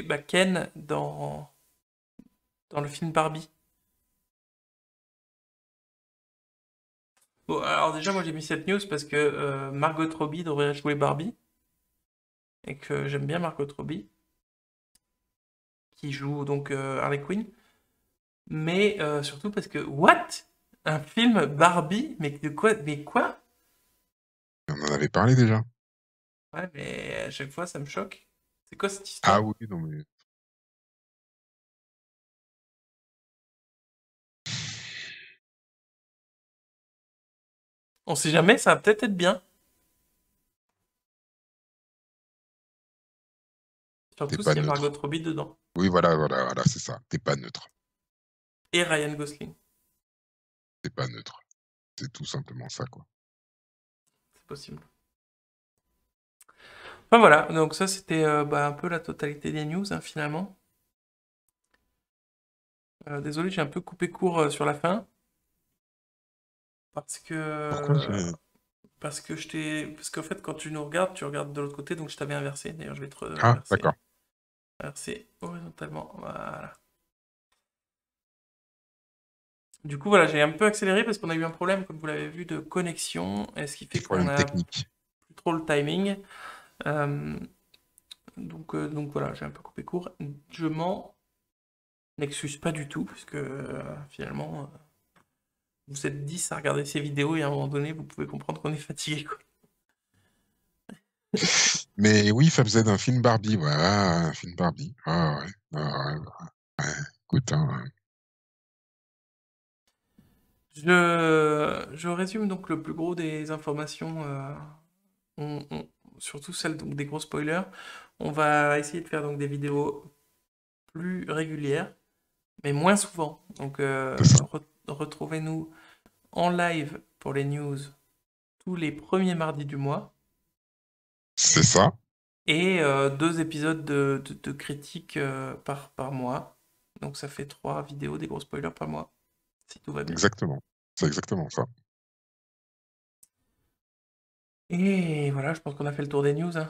bah, Ken dans le film Barbie. Bon, alors déjà, moi j'ai mis cette news parce que Margot Robbie devrait jouer Barbie et que j'aime bien Margot Robbie qui joue donc Harley Quinn. Mais surtout parce que what? Un film Barbie? Mais de quoi? Mais quoi? On en avait parlé déjà. Ouais, mais à chaque fois ça me choque. C'est quoi cette Ah histoire? oui, non mais On sait jamais, ça va peut-être être bien. t'es Surtout pas s'il y a Margot neutre. Robbie dedans. Oui, voilà, c'est ça. T'es pas neutre. Et Ryan Gosling. T'es pas neutre. C'est tout simplement ça, quoi. C'est possible. Enfin voilà, donc ça c'était bah, un peu la totalité des news hein, finalement. Désolé, j'ai un peu coupé court sur la fin. Parce Pourquoi que parce qu'en fait quand tu regardes de l'autre côté, donc je t'avais inversé. D'ailleurs, je vais te Ah, renverser. d'accord. Inverser horizontalement. Voilà. Du coup, voilà, j'ai un peu accéléré parce qu'on a eu un problème, comme vous l'avez vu, de connexion, et ce qui Petit fait qu'on problème a technique. plus trop le timing. Euh, donc voilà, j'ai un peu coupé court. Je m'en excuse pas du tout, puisque finalement, vous êtes 10 à regarder ces vidéos et à un moment donné, vous pouvez comprendre qu'on est fatigué, quoi. Mais oui, Fab Z, un film Barbie, ouais, un film Barbie. Ah ouais, ah ouais. Écoute, hein, Je résume donc le plus gros des informations, surtout celles donc, des gros spoilers. On va essayer de faire donc des vidéos plus régulières, mais moins souvent. Donc c'est ça. retrouvez-nous en live pour les news tous les premiers mardis du mois C'est ça, et 2 épisodes de critiques par mois. Donc ça fait 3 vidéos des gros spoilers par mois, si tout va bien. exactement. C'est exactement ça. Et voilà, je pense qu'on a fait le tour des news, hein.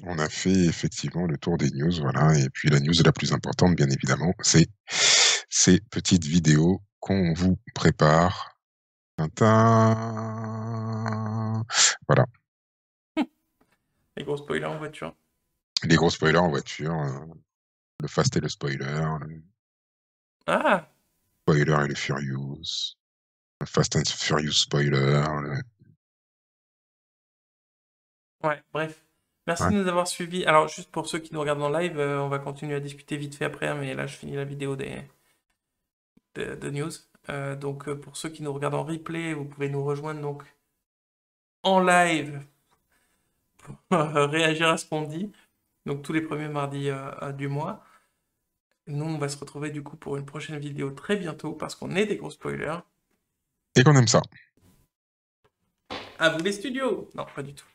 On a fait effectivement le tour des news, voilà. Et puis la news la plus importante, bien évidemment, c'est ces petites vidéos qu'on vous prépare. Tintin. Voilà. Les gros spoilers en voiture. Les gros spoilers en voiture, le fast et le Ah! spoiler et le furious, le fast and furious spoiler. Ouais, bref. Merci Ouais. de nous avoir suivis. Alors, juste pour ceux qui nous regardent en live, on va continuer à discuter vite fait après, hein, mais là, je finis la vidéo de news. Donc, pour ceux qui nous regardent en replay, vous pouvez nous rejoindre donc en live pour réagir à ce qu'on dit. Donc, tous les premiers mardis du mois. Nous, on va se retrouver du coup pour une prochaine vidéo très bientôt parce qu'on est des gros spoilers. Et qu'on aime ça. À vous les studios! Non, pas du tout.